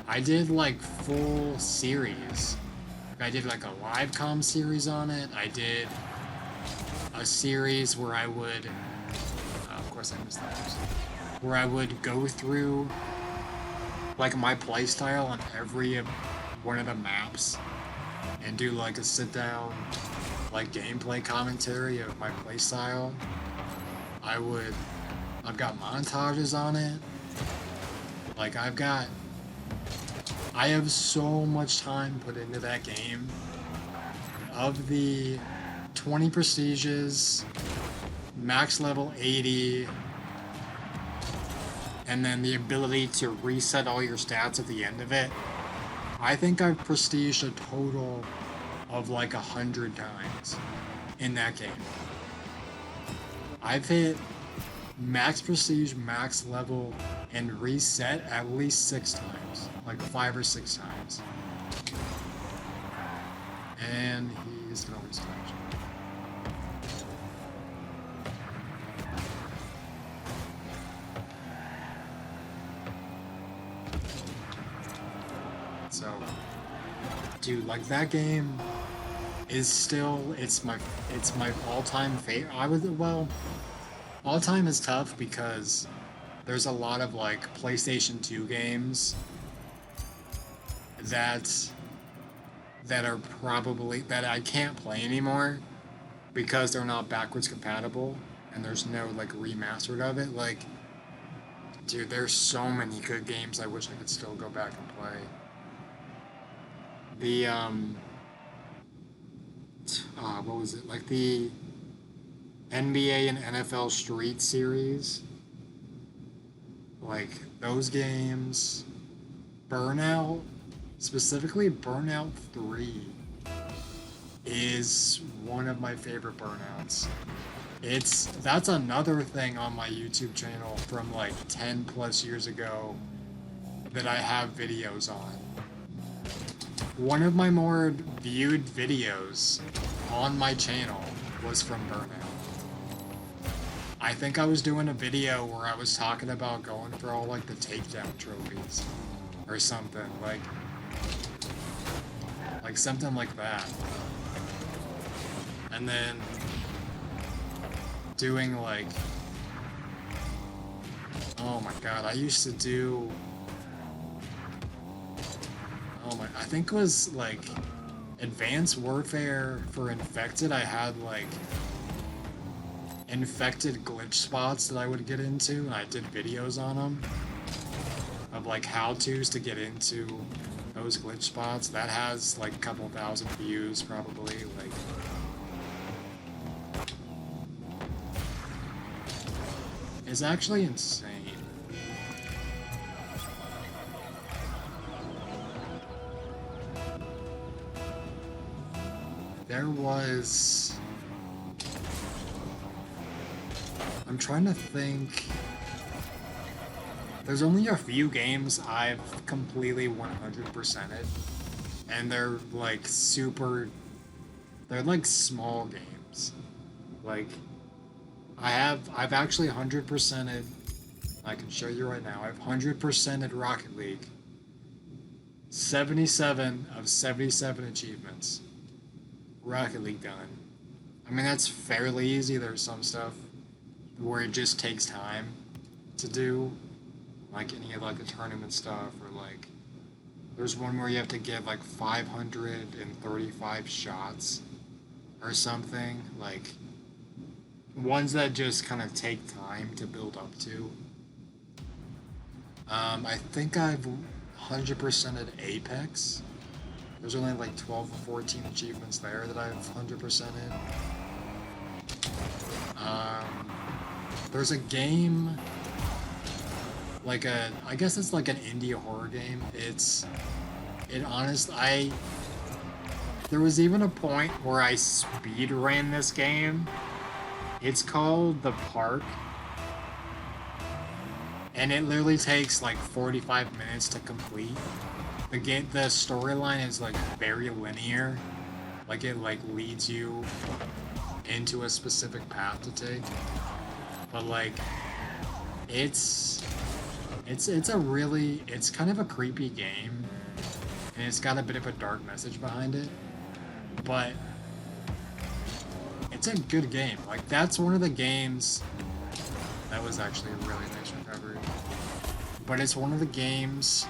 I did like full series. I did like a live comm series on it. I did a series where I would, of course I missed that, where I would go through like my playstyle on every one of the maps and do like a sit down like gameplay commentary of my playstyle. I've got montages on it. Like, I have so much time put into that game. Of the 20 prestiges, max level 80, and then the ability to reset all your stats at the end of it, I think I've prestiged a total of like 100 times in that game. I've hit max prestige, max level, and reset at least 6 times. Like 5 or 6 times. And he's gonna lose connection. So, dude, like, that game is still, it's my all-time favorite. Well, all-time is tough because there's a lot of like PlayStation 2 games that are probably, that I can't play anymore because they're not backwards compatible and there's no like remastered of it. Like, dude, there's so many good games I wish I could still go back and play. The what was it, like the NBA and NFL Street Series, like those games, Burnout, specifically Burnout 3 is one of my favorite Burnouts. That's another thing on my YouTube channel from like 10 plus years ago that I have videos on. One of my more viewed videos on my channel was from Burnout. I think I was doing a video where I was talking about going for all like the takedown trophies or something, like something like that. And then doing like, oh my god, I used to do, I think it was like Advanced Warfare for Infected. I had like infected glitch spots that I would get into, and I did videos on them of like how-tos to get into those glitch spots. That has like a couple thousand views probably. Like, it's actually insane. There was, I'm trying to think. There's only a few games I've completely 100%ed. and they're like super. They're like small games. Like I've actually 100%ed. I can show you right now. I've 100%ed Rocket League. 77 of 77 achievements. Rocket League done. I mean, that's fairly easy. There's some stuff where it just takes time to do, like any of like the tournament stuff, or like there's one where you have to get like 535 shots or something, like ones that just kind of take time to build up to. I think I've 100%ed Apex. There's only like 12 or 14 achievements there that I've 100%ed. There's a game, I guess it's like an indie horror game. There was even a point where I speed ran this game. It's called The Park, and it literally takes like 45 minutes to complete. The storyline is like very linear, like it like leads you into a specific path to take. But like, it's kind of a creepy game, and it's got a bit of a dark message behind it, but it's a good game. Like, that's one of the games that was actually a really nice recovery. But it's one of the games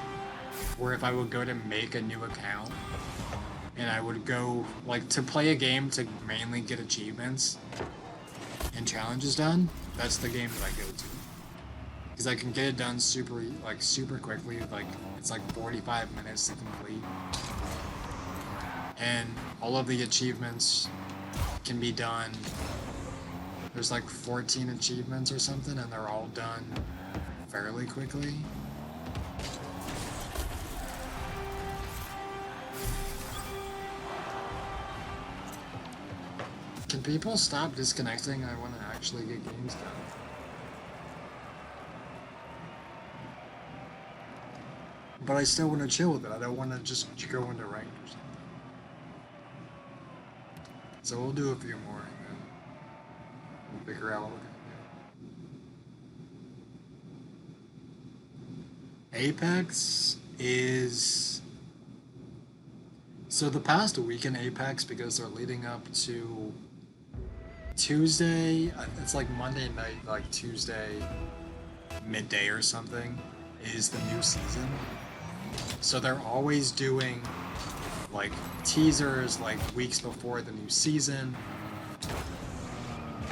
where if I would go to make a new account and I would go like to play a game to mainly get achievements and challenges done, that's the game that I go to. Because I can get it done super quickly, like it's like 45 minutes to complete. And all of the achievements can be done. There's like 14 achievements or something, and they're all done fairly quickly. Can people stop disconnecting? I want to actually get games done. But I still want to chill with it. I don't want to just go into rank or something. So we'll do a few more and then we'll figure out what we're gonna do. Apex is... So the past week in Apex, because they're leading up to Tuesday, it's like Monday night, like Tuesday midday or something, is the new season. So they're always doing like teasers like weeks before the new season,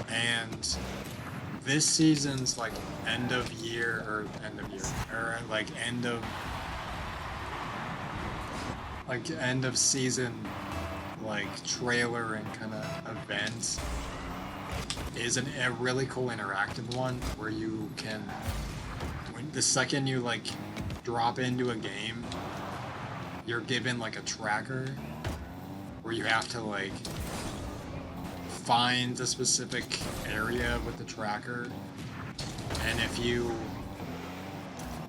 and this season's like end of season like trailer and kind of event is a really cool interactive one where you can, the second you like drop into a game, you're given like a tracker where you have to like find a specific area with the tracker, and if you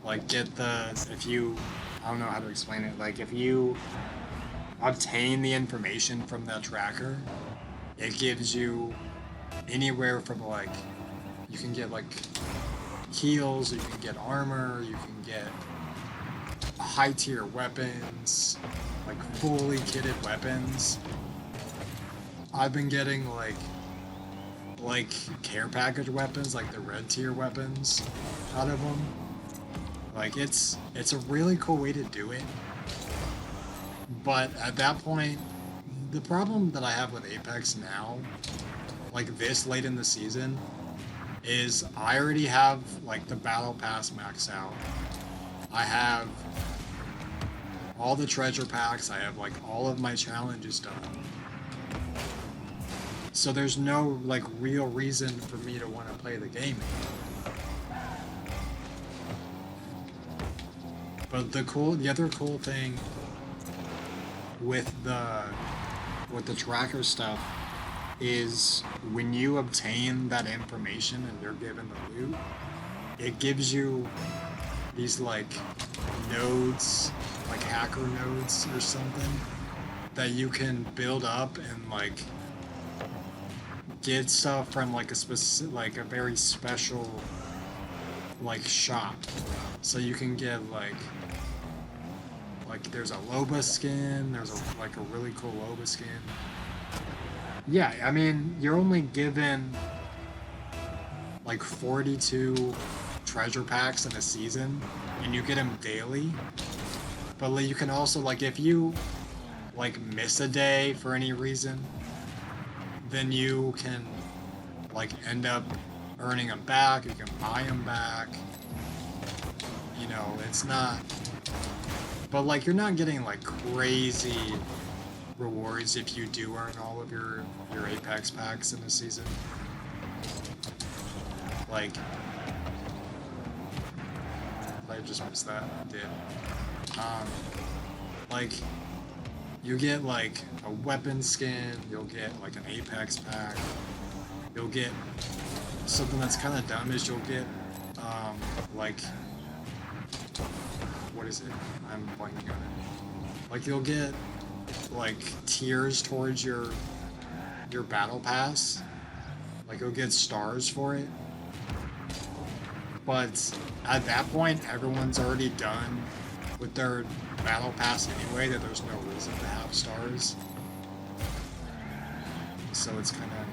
like I don't know how to explain it, like if you obtain the information from that tracker, it gives you anywhere from like, you can get like heals, you can get armor, you can get high tier weapons, like fully kitted weapons. I've been getting like care package weapons, like the red tier weapons out of them. Like it's a really cool way to do it. But at that point, the problem that I have with Apex now, like this late in the season, is I already have like the battle pass maxed out. I have all the treasure packs, I have like all of my challenges done. So there's no like real reason for me to want to play the game anymore. But the other cool thing with the tracker stuff is when you obtain that information and you're given the loot, it gives you these like nodes, like hacker nodes or something, that you can build up and like get stuff from like a specific, like a very special like shop. So you can get like there's a Loba skin, there's like a really cool Loba skin. Yeah, I mean, you're only given like 42 treasure packs in a season, and you get them daily. But like, you can also, like, if you like miss a day for any reason, then you can like end up earning them back. You can buy them back. You know, it's not. But like, you're not getting like crazy rewards if you do earn all of your Apex packs in a season. Like, I just missed that. I did. Like, you get like a weapon skin. You'll get like an Apex pack. You'll get something that's kind of dumb is you'll get like, what is it? I'm blanking on it. Like, you'll get like tiers towards your battle pass. Like, you'll get stars for it. But at that point, everyone's already done with their battle pass anyway, that there's no reason to have stars. So it's kind of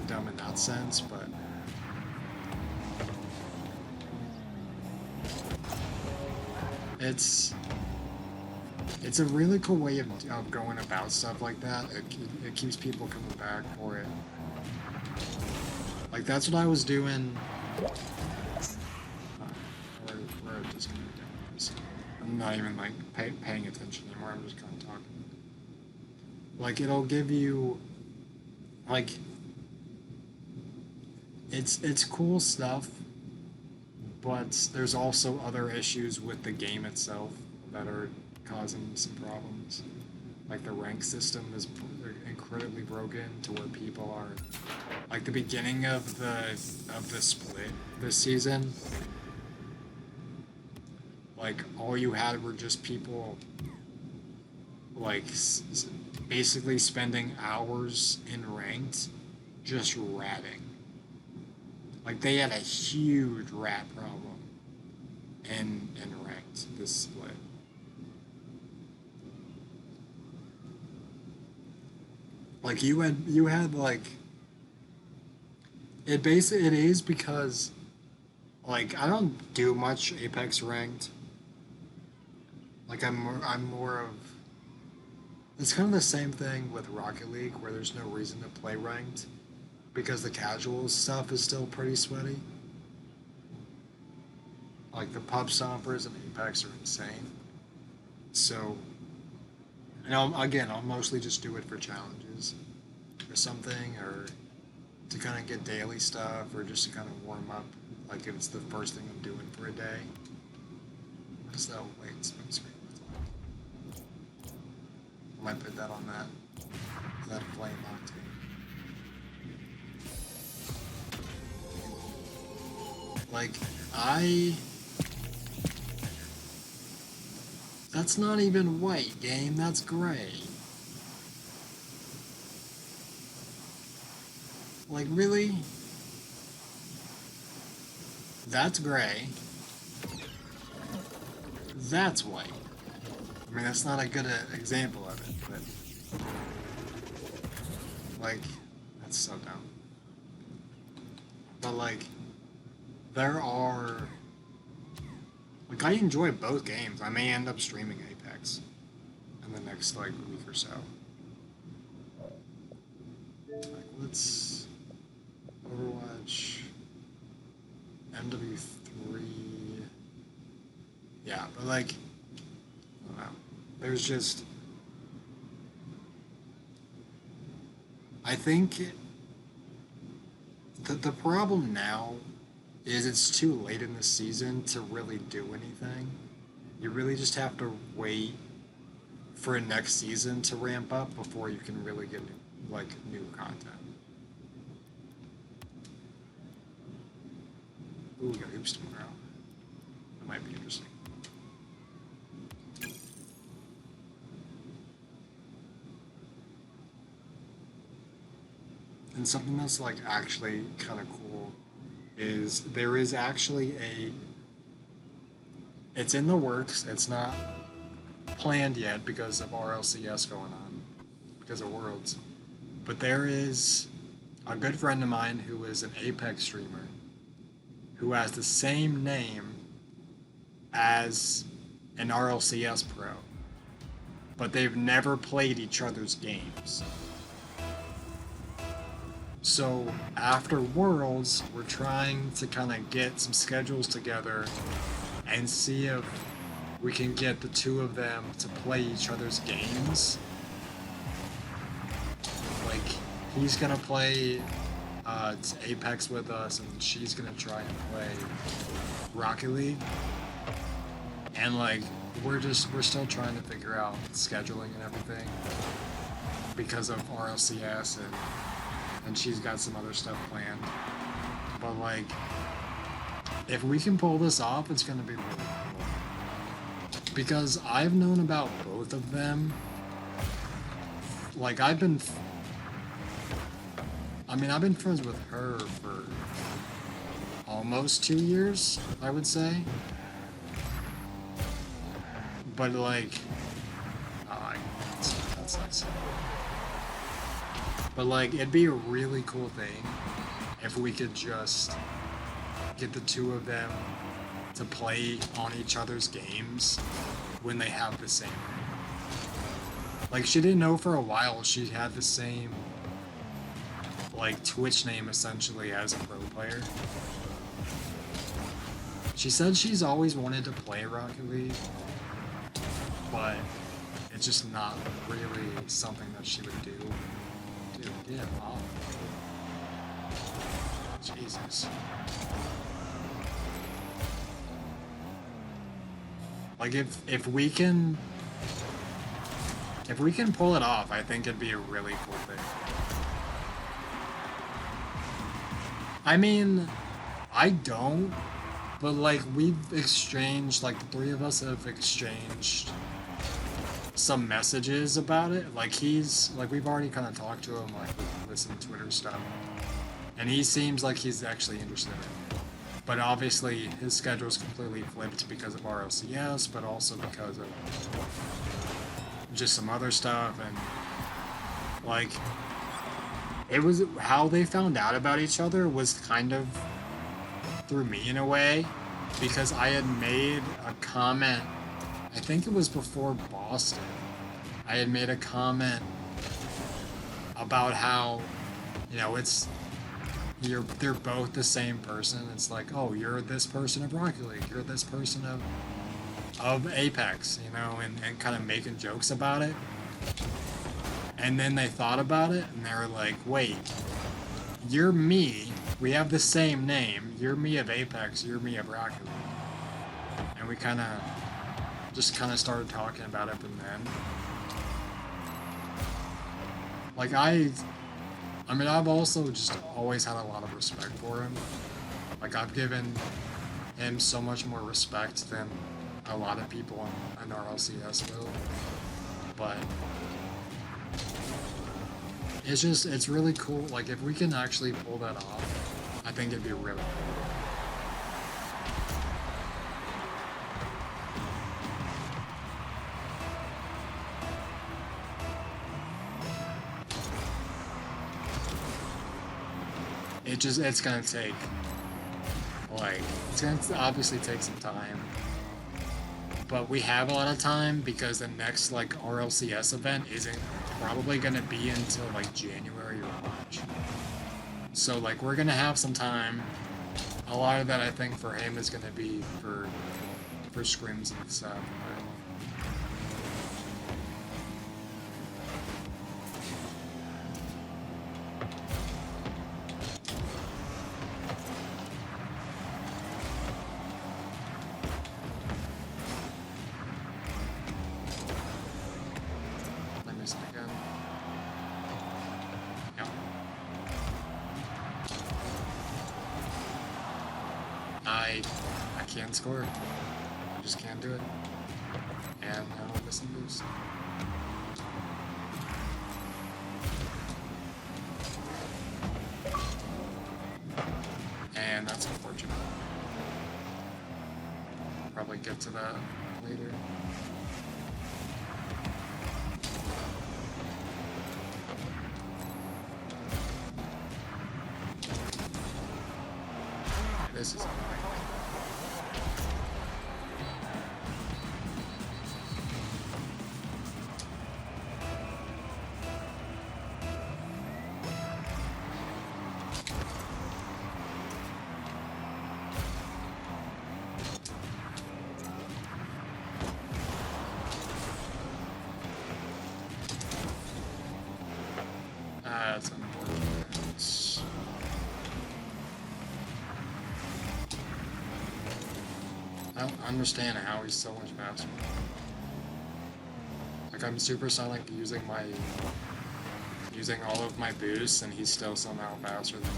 dumb in that sense, but it's a really cool way of going about stuff like that. It keeps people coming back for it. Like, that's what I was doing. We're just gonna do this. I'm not even like paying attention anymore. I'm just kind of talking. Like, it'll give you like it's cool stuff, but there's also other issues with the game itself that are causing some problems. Like, the rank system is incredibly broken to where people are like the beginning of the split this season. Like, all you had were just people like basically spending hours in ranked just ratting. Like, they had a huge rat problem in ranked this split. Like, you had like it is because like I don't do much Apex ranked. Like, I'm more of, it's kind of the same thing with Rocket League, where there's no reason to play ranked because the casual stuff is still pretty sweaty. Like, the pub stompers and Apex are insane. So, and I'll mostly just do it for challenges or something, or to kind of get daily stuff, or just to kind of warm up. Like, if it's the first thing I'm doing for a day. So, wait, it's my screen. I might put that on that flame octane. Like, that's not even white, game, that's gray. Like, really? That's gray. That's white. I mean, that's not a good example of it, but like, that's so dumb. But like, there are, like, I enjoy both games. I may end up streaming Apex in the next like week or so. Like, let's Overwatch MW3. Yeah, but like, I don't know. There's just, I think the problem now is it's too late in the season to really do anything. You really just have to wait for next season to ramp up before you can really get like new content. Ooh, we got hoops tomorrow. might be interesting. And something that's like actually kind of cool is there is actually it's in the works. It's not planned yet because of RLCS going on, because of Worlds. But there is a good friend of mine who is an Apex streamer who has the same name as an RLCS pro, but they've never played each other's games. So after Worlds, we're trying to kind of get some schedules together and see if we can get the two of them to play each other's games. Like, he's gonna play Apex with us, and she's gonna try and play Rocket League. And like, we're still trying to figure out scheduling and everything because of RLCS, and she's got some other stuff planned. But like, if we can pull this off, it's gonna be really cool. Because I've known about both of them. Like, I've been friends with her for almost 2 years, I would say. But like, that's nice. But like, it'd be a really cool thing if we could just get the two of them to play on each other's games when they have the same. Like, she didn't know for a while she had the same, like, Twitch name essentially as a pro player. She said she's always wanted to play Rocket League, but it's just not really something that she would do. Dude, get off. Jesus. Like, if we can pull it off, I think it'd be a really cool thing. I mean, I don't, but like, we've exchanged, like, the three of us have exchanged some messages about it. Like, we've already kind of talked to him, like, with some Twitter stuff, and he seems like he's actually interested in it. But obviously, his schedule's completely flipped because of RLCS, but also because of just some other stuff. And like, it was how they found out about each other was kind of through me in a way, because I had made a comment, I think it was before Boston, I had made a comment about how, you know, they're both the same person. It's like, oh, you're this person of Rocket League, you're this person of Apex, you know, and kind of making jokes about it. And then they thought about it, and they were like, wait, you're me, we have the same name, you're me of Apex, you're me of Rocket League. And we just started talking about it from then. Like, I mean, I've also just always had a lot of respect for him. Like, I've given him so much more respect than a lot of people on RLCS will. But it's really cool. Like, if we can actually pull that off, I think it'd be really cool. It's gonna take, like, it's gonna obviously take some time, but we have a lot of time because the next, like, RLCS event isn't probably gonna be until, like, January or March. So, like, we're gonna have some time. A lot of that, I think, for him is gonna be for scrims and stuff. I can't score. just can't do it. And now I'm missing boost. And that's unfortunate. Probably get to that later. This is annoying. That's unfortunate. I don't understand how he's so much faster. Like I'm supersonic using all of my boosts and he's still somehow faster than me.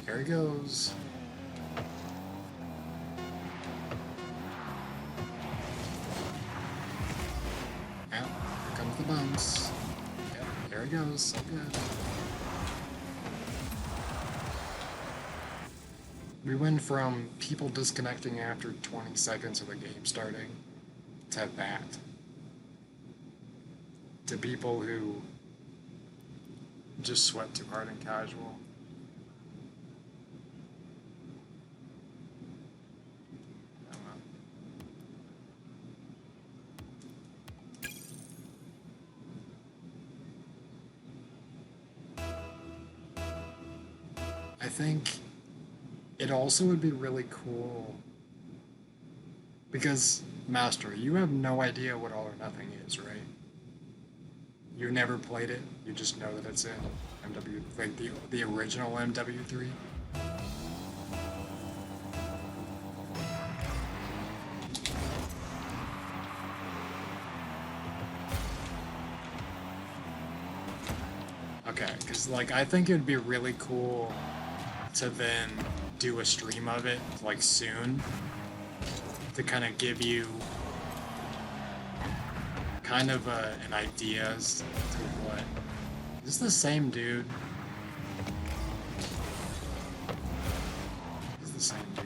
Here he goes. Yep, here comes the bounce. Yep, here he goes. So good. We went from people disconnecting after 20 seconds of the game starting to that. To people who just sweat too hard in casual. I think it also would be really cool because, Master, you have no idea what All or Nothing is, right? You never played it, you just know that it's in MW, like the original MW3. Okay, because like I think it'd be really cool to then do a stream of it, like, soon, to kind of give you kind of an idea as to what... Is this the same dude? This is the same dude.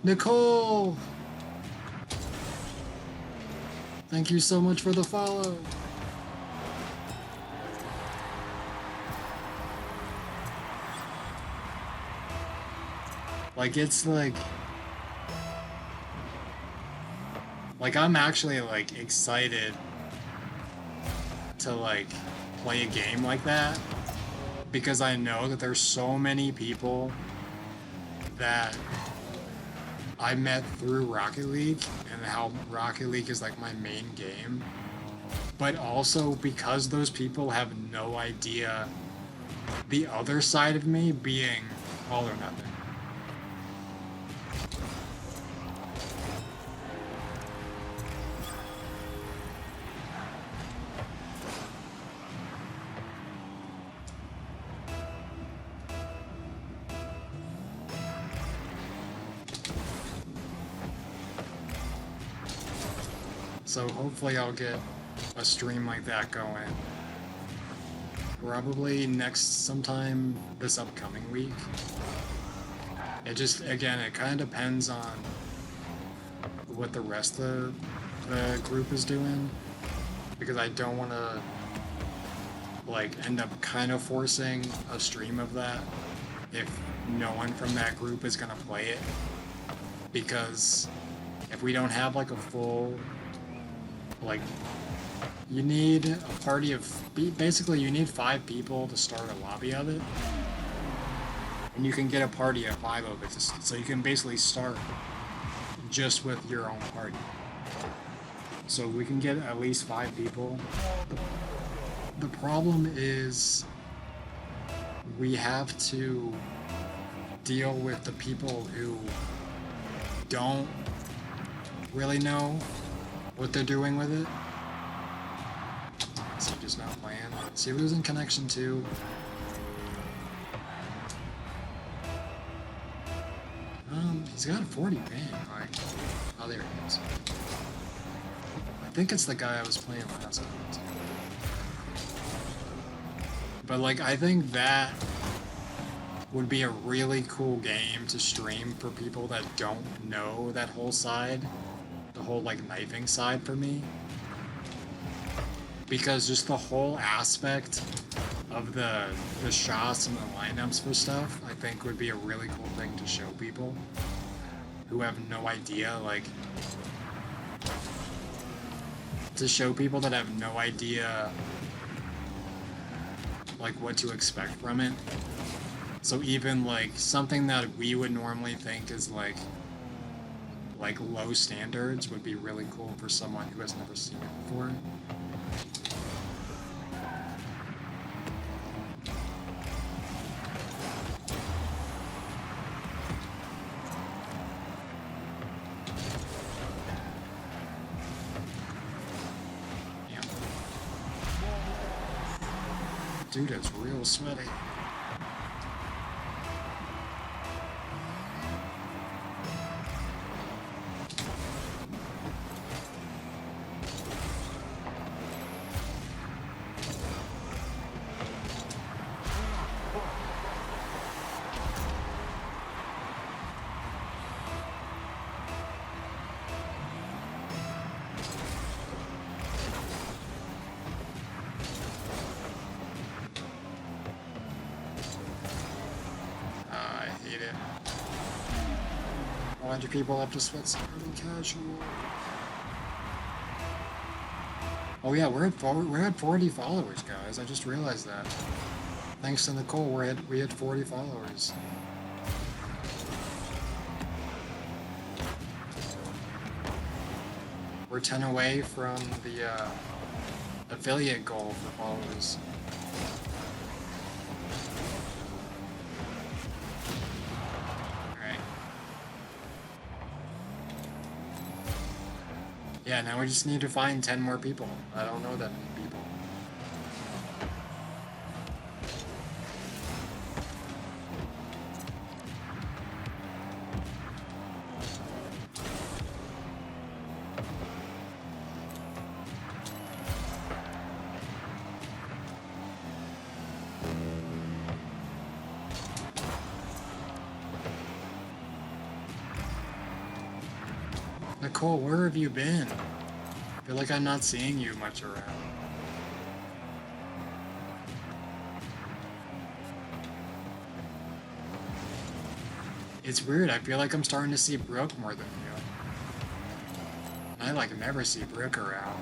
Nicole! Thank you so much for the follow. Like, it's like I'm actually like excited to like play a game like that because I know that there's so many people that I met through Rocket League and how Rocket League is like my main game, but also because those people have no idea the other side of me being All or Nothing. So hopefully I'll get a stream like that going. Probably sometime this upcoming week. It just, again, it kind of depends on what the rest of the group is doing. Because I don't want to, like, end up kind of forcing a stream of that if no one from that group is going to play it. Because if we don't have, like, a full... Like, you need a party of... Basically, you need 5 people to start a lobby of it. And you can get a party of 5 of it, so you can basically start just with your own party. So we can get at least 5 people. The problem is we have to deal with the people who don't really know what they're doing with it. So just not playing. See, we're losing connection too. He's got a 40 ping. Like, oh, there he is. I think it's the guy I was playing last time too. But like, I think that would be a really cool game to stream for people that don't know that whole side, the whole like knifing side for me. Because just the whole aspect of the shots and the lineups for stuff, I think would be a really cool thing to show people who have no idea, like, to show people that have no idea, like, what to expect from it. So even, like, something that we would normally think is, like low standards would be really cool for someone who has never seen it before. Dude, it's real sweaty. Why do people have to sweat so early casual? Oh yeah, we're at 40 followers, guys. I just realized that. Thanks to Nicole, we had 40 followers. We're 10 away from the affiliate goal for followers. Yeah, now we just need to find 10 more people. I don't know that many people. Nicole, where have you been? I feel like I'm not seeing you much around. It's weird, I feel like I'm starting to see Brooke more than you. I like never see Brooke around.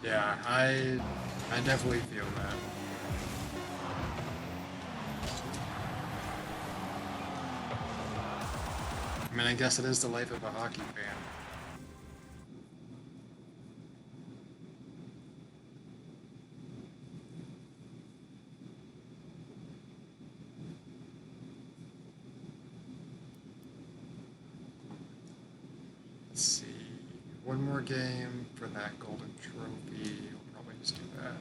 Yeah, I definitely feel that. I mean, I guess it is the life of a hockey fan. Let's see. One more game for that golden trophy. We'll probably just do that.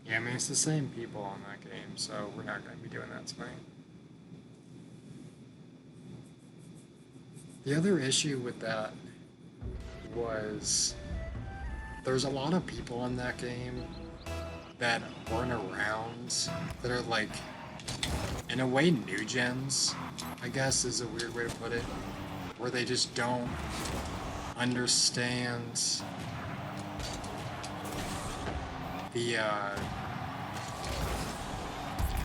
Yeah, I mean, it's the same people on that game, so we're not going to be doing that tonight. The other issue with that was there's a lot of people in that game that weren't around, that are like, in a way, new gens, I guess is a weird way to put it, where they just don't understand the, I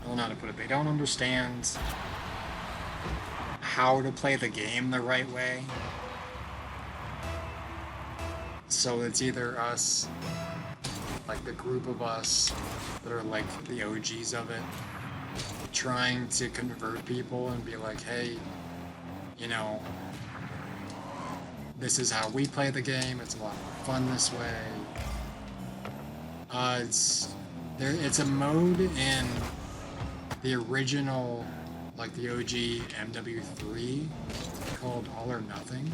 don't know how to put it, they don't understand how to play the game the right way. So it's either us, like the group of us that are like the OGs of it, trying to convert people and be like, hey, you know, this is how we play the game, it's a lot more fun this way. It's a mode in the original, like the OG MW3 called All or Nothing.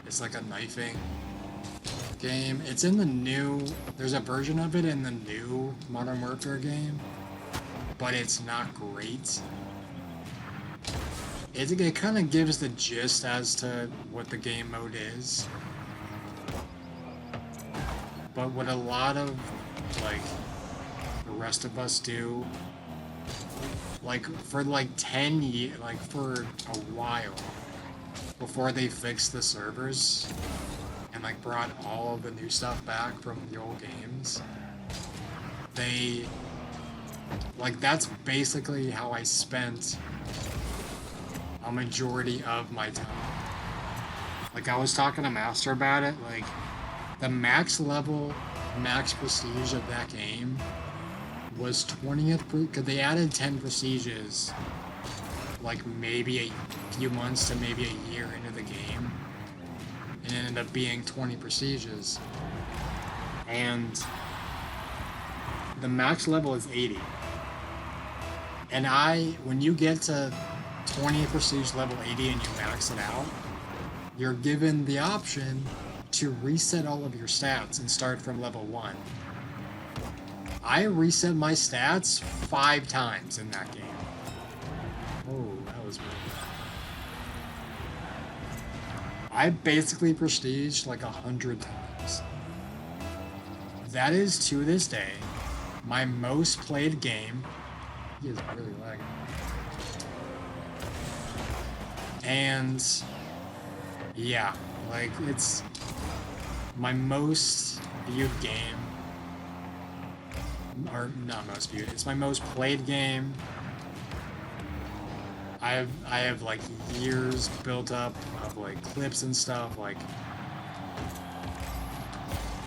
It's like a knifing game. It's in the new, there's a version of it in the new Modern Warfare game, but it's not great. It kind of gives the gist as to what the game mode is. But what a lot of, like, the rest of us do, like, for like 10 years, like, for a while, before they fixed the servers, and like brought all of the new stuff back from the old games, they, like, that's basically how I spent a majority of my time. Like, I was talking to Master about it, like, the max level, max prestige of that game was 20th, because they added 10 prestiges, like, maybe a few months to maybe a year into the game, and it ended up being 20 prestiges. And the max level is 80. And when you get to 20 prestige level 80 and you max it out, you're given the option to reset all of your stats and start from level 1. I reset my stats 5 times in that game. Oh, that was weird. I basically prestiged like 100 times. That is, to this day, my most played game. He is really lagging. And yeah, like, it's my most viewed game, or not most viewed, it's my most played game. I have like years built up of like clips and stuff, like,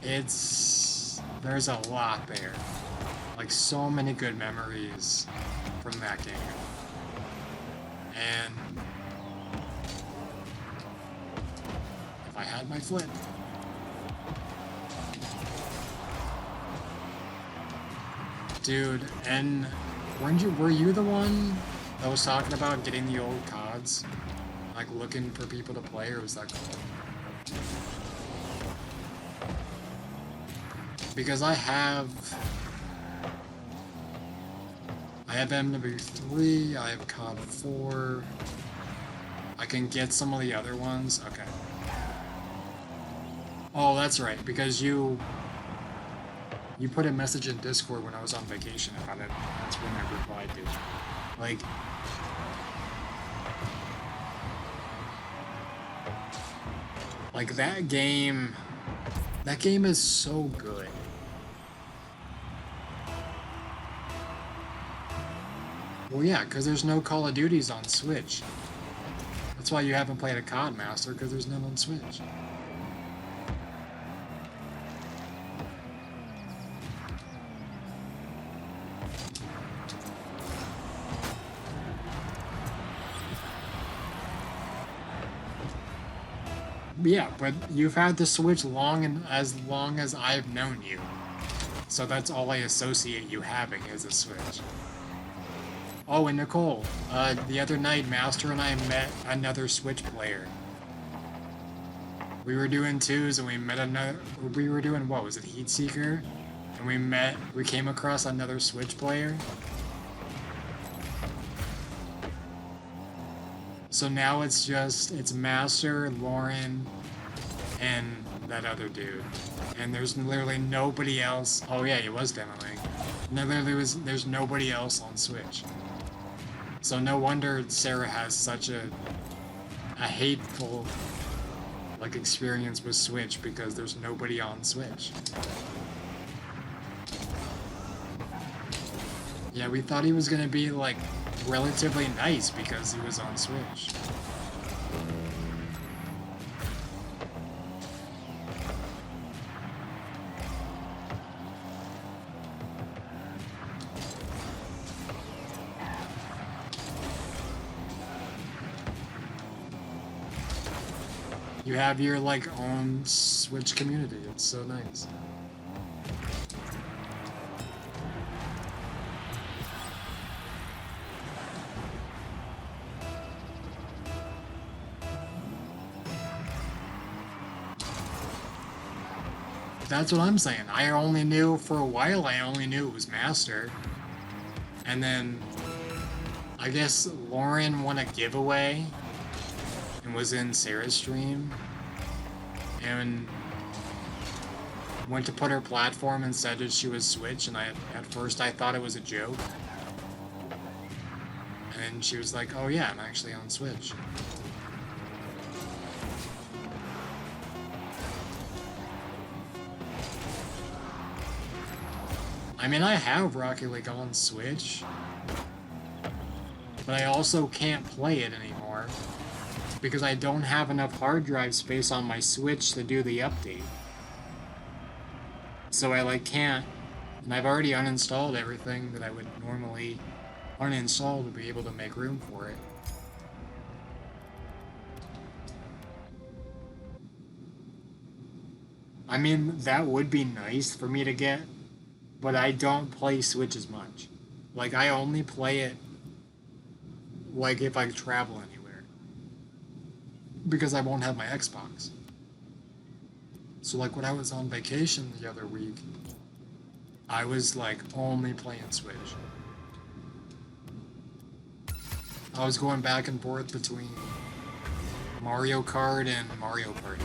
there's a lot there, like so many good memories from that game. And if I had my flip, dude. And were you the one that was talking about getting the old CODs, like looking for people to play, or was that cool? Because I have MW3, I have COD 4, I can get some of the other ones. Okay. Oh, that's right, because you put a message in Discord when I was on vacation about it. That's when I replied to. Like that game is so good. Well, yeah, because there's no Call of Duties on Switch. That's why you haven't played a COD Master, because there's none on Switch. Yeah, but you've had the Switch as long as I've known you. So that's all I associate you having is a Switch. Oh, and Nicole, the other night, Master and I met another Switch player. We were doing twos, and we met another. We were doing, what was it, Heatseeker? and we came across another Switch player. So now it's Master, Lauren, and that other dude. And there's literally nobody else. Oh yeah, he was demoing. And there's nobody else on Switch. So no wonder Sarah has such a hateful like experience with Switch, because there's nobody on Switch. Yeah, we thought he was gonna be like relatively nice because he was on Switch. You have your like own Switch community. It's so nice. That's what I'm saying. I only knew for a while, I only knew it was Master. And then I guess Lauren won a giveaway and was in Sarah's stream and went to put her platform and said that she was Switch, and at first I thought it was a joke. And she was like, oh yeah, I'm actually on Switch. I mean, I have Rocket League on Switch, but I also can't play it anymore because I don't have enough hard drive space on my Switch to do the update. So I like can't, and I've already uninstalled everything that I would normally uninstall to be able to make room for it. I mean, that would be nice for me to get, but I don't play Switch as much. Like, I only play it, like, if I travel anywhere. Because I won't have my Xbox. So, like, when I was on vacation the other week, I was, like, only playing Switch. I was going back and forth between Mario Kart and Mario Party.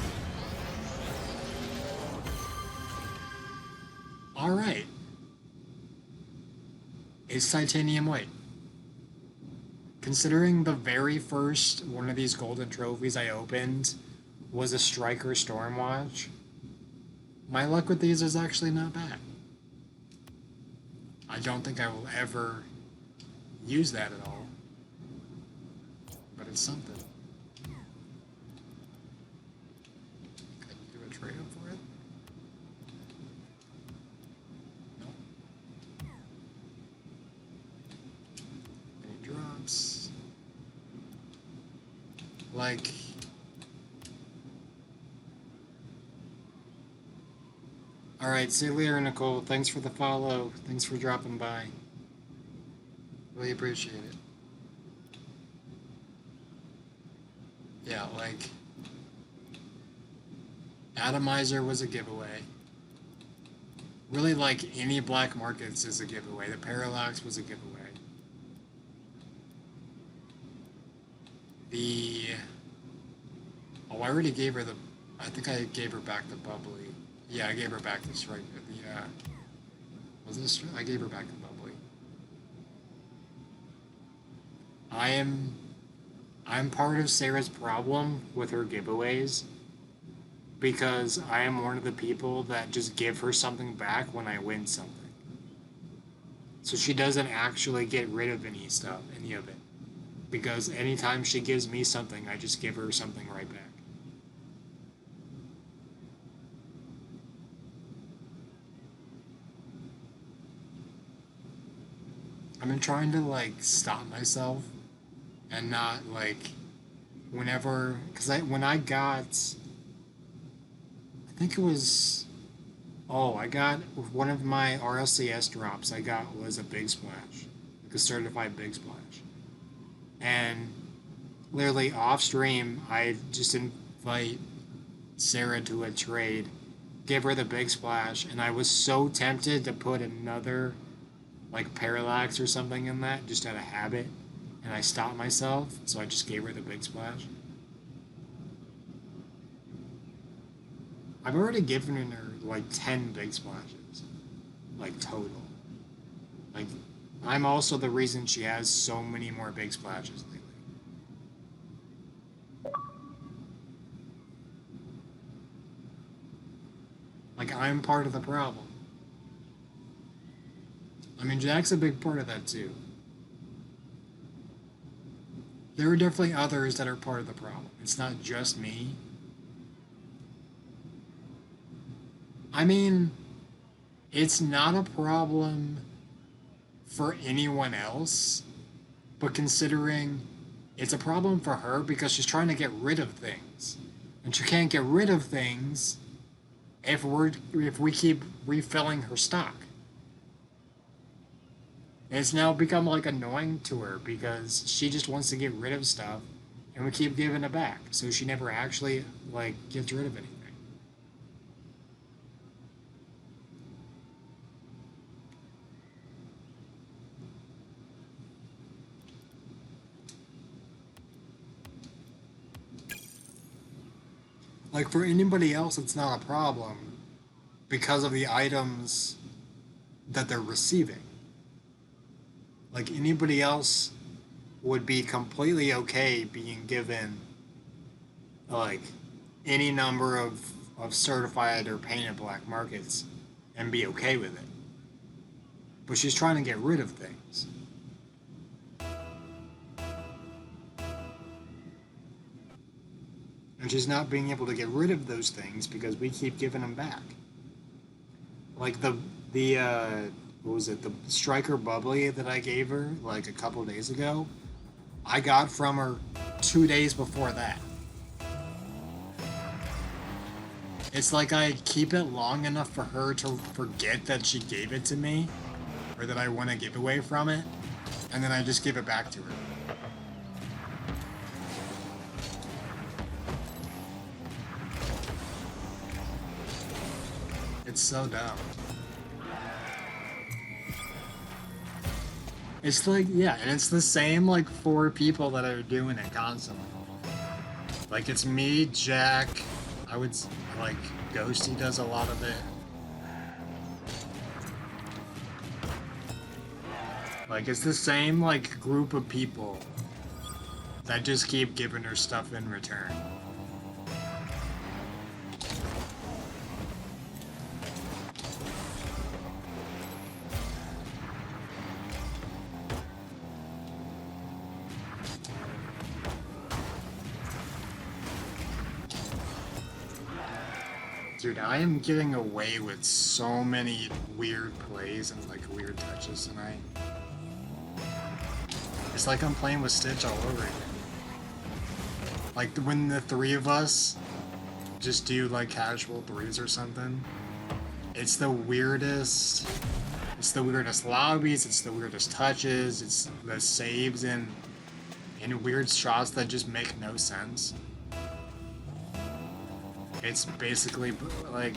Alright. Is titanium white. Considering the very first one of these golden trophies I opened was a Striker Stormwatch, my luck with these is actually not bad. I don't think I will ever use that at all, but it's something. Can I do a trade-off for it? No. Any drops? Like... Alright, see you later, Nicole. Thanks for the follow. Thanks for dropping by. Really appreciate it. Yeah, like... Atomizer was a giveaway. Really, like, any Black Markets is a giveaway. The Parallax was a giveaway. The... Oh, I already gave her the... I think I gave her back the bubbly. Yeah, I gave her back this right. Was this? I gave her back the bubbly. I'm part of Sarah's problem with her giveaways because I am one of the people that just give her something back when I win something. So she doesn't actually get rid of any of it. Because anytime she gives me something, I just give her something right back. I've been trying to, like, stop myself and not, like, whenever... Because when I got... I think it was... Oh, I got... One of my RLCS drops I got was a Big Splash. Like a certified Big Splash. And literally off stream, I just invite Sarah to a trade gave her the big splash, and I was so tempted to put another like parallax or something in that just out of habit, and I stopped myself, so I just gave her the big splash. I've already given her like 10 big splashes, like total. Like, I'm also the reason she has so many more big splashes lately. Like, I'm part of the problem. I mean, Jack's a big part of that too. There are definitely others that are part of the problem. It's not just me. I mean, it's not a problem for anyone else, but considering it's a problem for her because she's trying to get rid of things. And she can't get rid of things if we keep refilling her stock. And it's now become like annoying to her because she just wants to get rid of stuff and we keep giving it back. So she never actually like gets rid of anything. Like for anybody else it's not a problem because of the items that they're receiving. Like anybody else would be completely okay being given like any number of certified or painted black markets and be okay with it. But she's trying to get rid of things. And she's not being able to get rid of those things because we keep giving them back. Like the what was it, the striker bubbly that I gave her like a couple days ago, I got from her 2 days before that. It's like I keep it long enough for her to forget that she gave it to me or that I want a giveaway from it, and then I just give it back to her. It's so dumb. It's like, yeah, and it's the same like 4 people that are doing it constantly. Like it's me, Jack, I would like Ghosty does a lot of it. Like it's the same like group of people that just keep giving her stuff in return. Dude, I am getting away with so many weird plays and like weird touches tonight. It's like I'm playing with Stitch all over again. Like when the 3 of us just do like casual threes or something. It's the weirdest. It's the weirdest lobbies. It's the weirdest touches. It's the saves in weird shots that just make no sense. It's basically like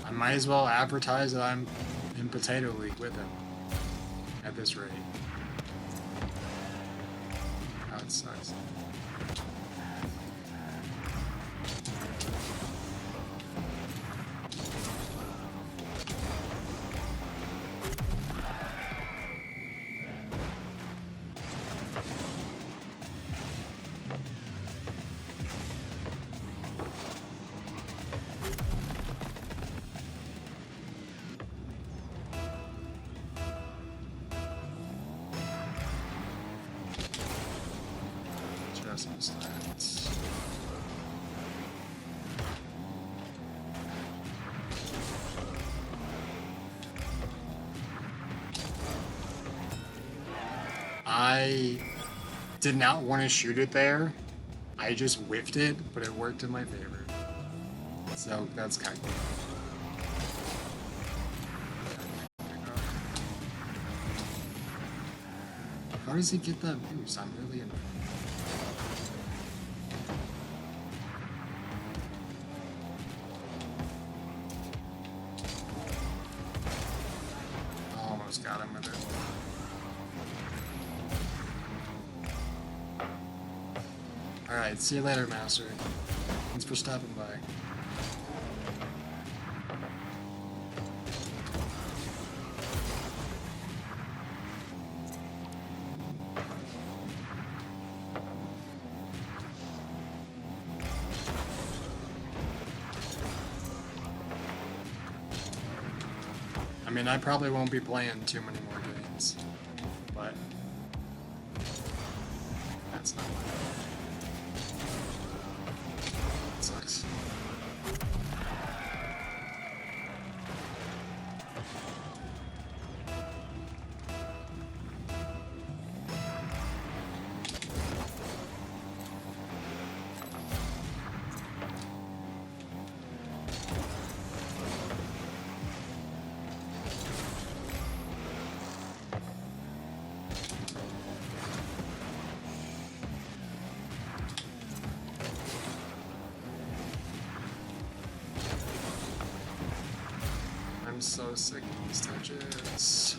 I might as well advertise that I'm in Potato League with him at this rate. Oh, it sucks. I did not want to shoot it there. I just whiffed it, but it worked in my favor. So that's kind of cool. How does he get that boost? I'm really annoyed. with it. Alright, see you later, Master. Thanks for stopping by. I mean, I probably won't be playing too many more games, but that's not my fault. It sucks. I'm so sick of these touches.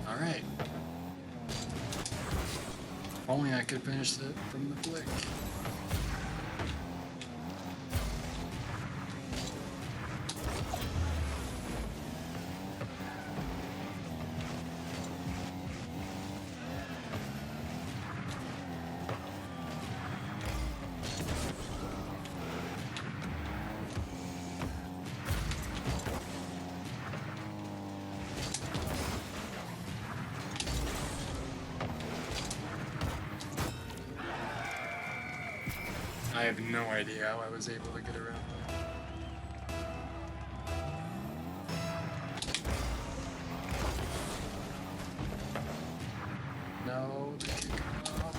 Alright. If only I could finish it from the flick. I have no idea how I was able to get around that. No, the kick off.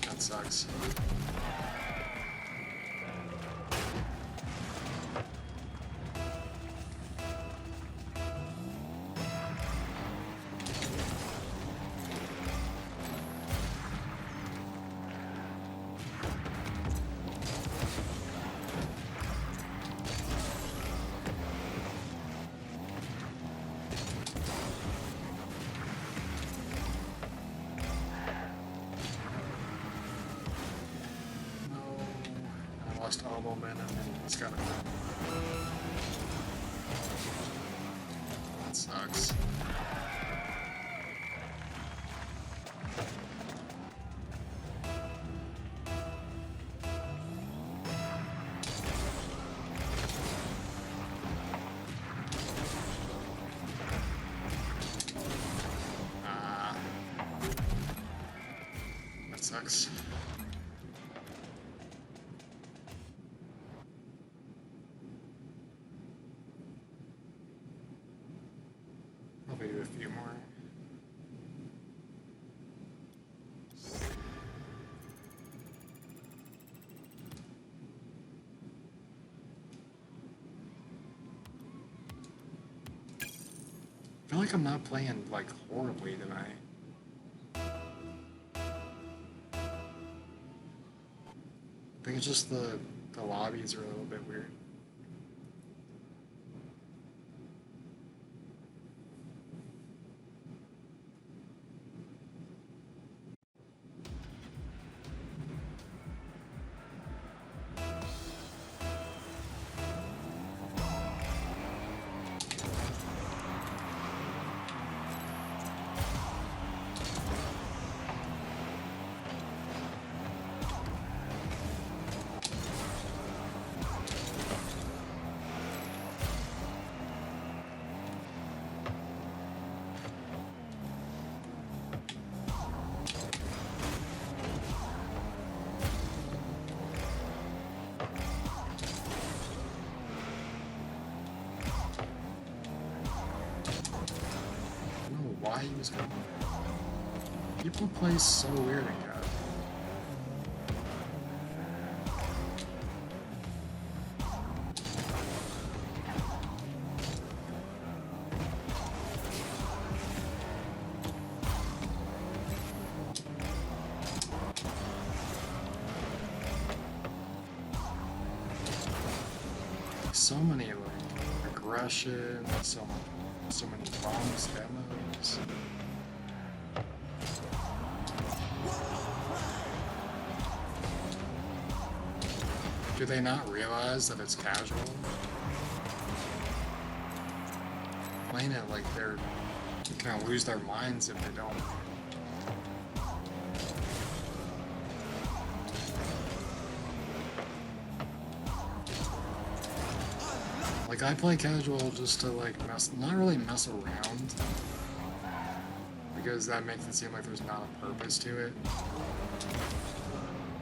That sucks. Lost all momentum and it's gotta go. That sucks. That sucks. Probably do a few more. I feel like I'm not playing like horribly tonight. I think it's just the lobbies are a little bit weird. Who's going? People play so weird in God. So many like aggression, so many bombs, demos. Do they not realize that it's casual? Playing it like they're gonna lose their minds if they don't. Like, I play casual just to, like, not really mess around, because that makes it seem like there's not a purpose to it,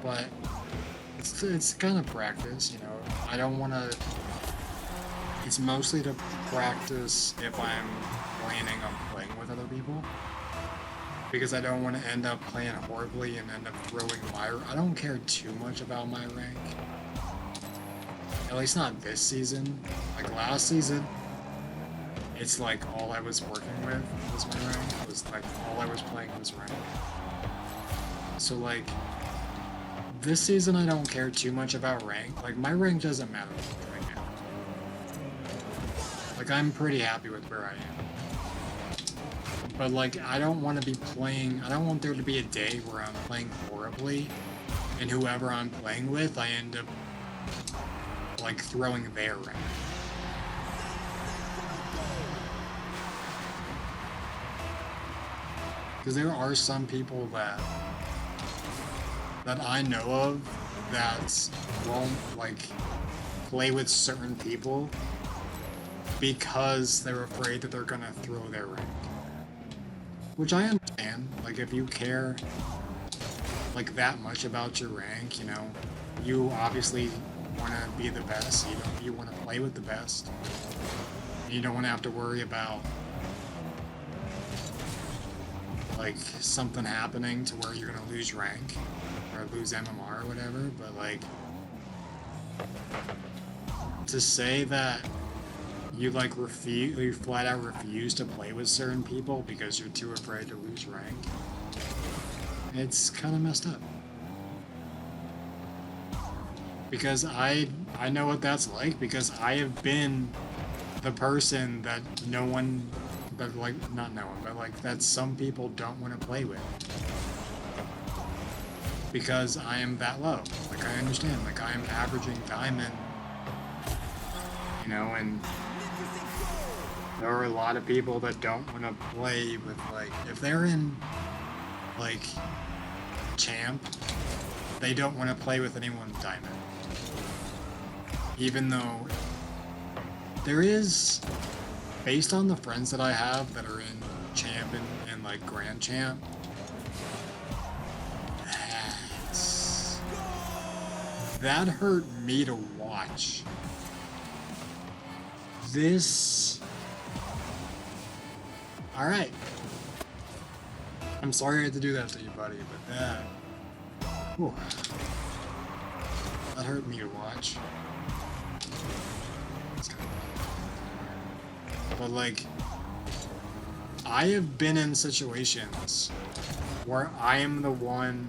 but it's kind of practice, you know. I don't want to, it's mostly to practice if I'm planning on playing with other people, because I don't want to end up playing horribly and end up throwing I don't care too much about my rank. At least not this season. Like last season, it's like all I was working with was my rank. It was like all I was playing was rank. So like, this season I don't care too much about rank. Like my rank doesn't matter right now. Like I'm pretty happy with where I am. But like I don't want to be playing, I don't want there to be a day where I'm playing horribly and whoever I'm playing with, I end up like throwing their rank. Because there are some people that I know of that won't like play with certain people because they're afraid that they're gonna throw their rank. Which I understand. Like if you care like that much about your rank, you know, you obviously want to be the best. You want to play with the best. You don't want to have to worry about like something happening to where you're gonna lose rank or lose MMR or whatever. But like to say that you like you flat out refuse to play with certain people because you're too afraid to lose rank, it's kind of messed up. Because I know what that's like, because I have been the person that no one, but like, not no one, but like that some people don't want to play with. Because I am that low. Like I understand, like I am averaging diamond, you know, and there are a lot of people that don't want to play with like, if they're in like champ, they don't want to play with anyone diamond. Even though there is, based on the friends that I have that are in champ and like grand champ, that hurt me to watch. This, alright. I'm sorry I had to do that to you, buddy, but that, whew, that hurt me to watch. But like, I have been in situations where I am the one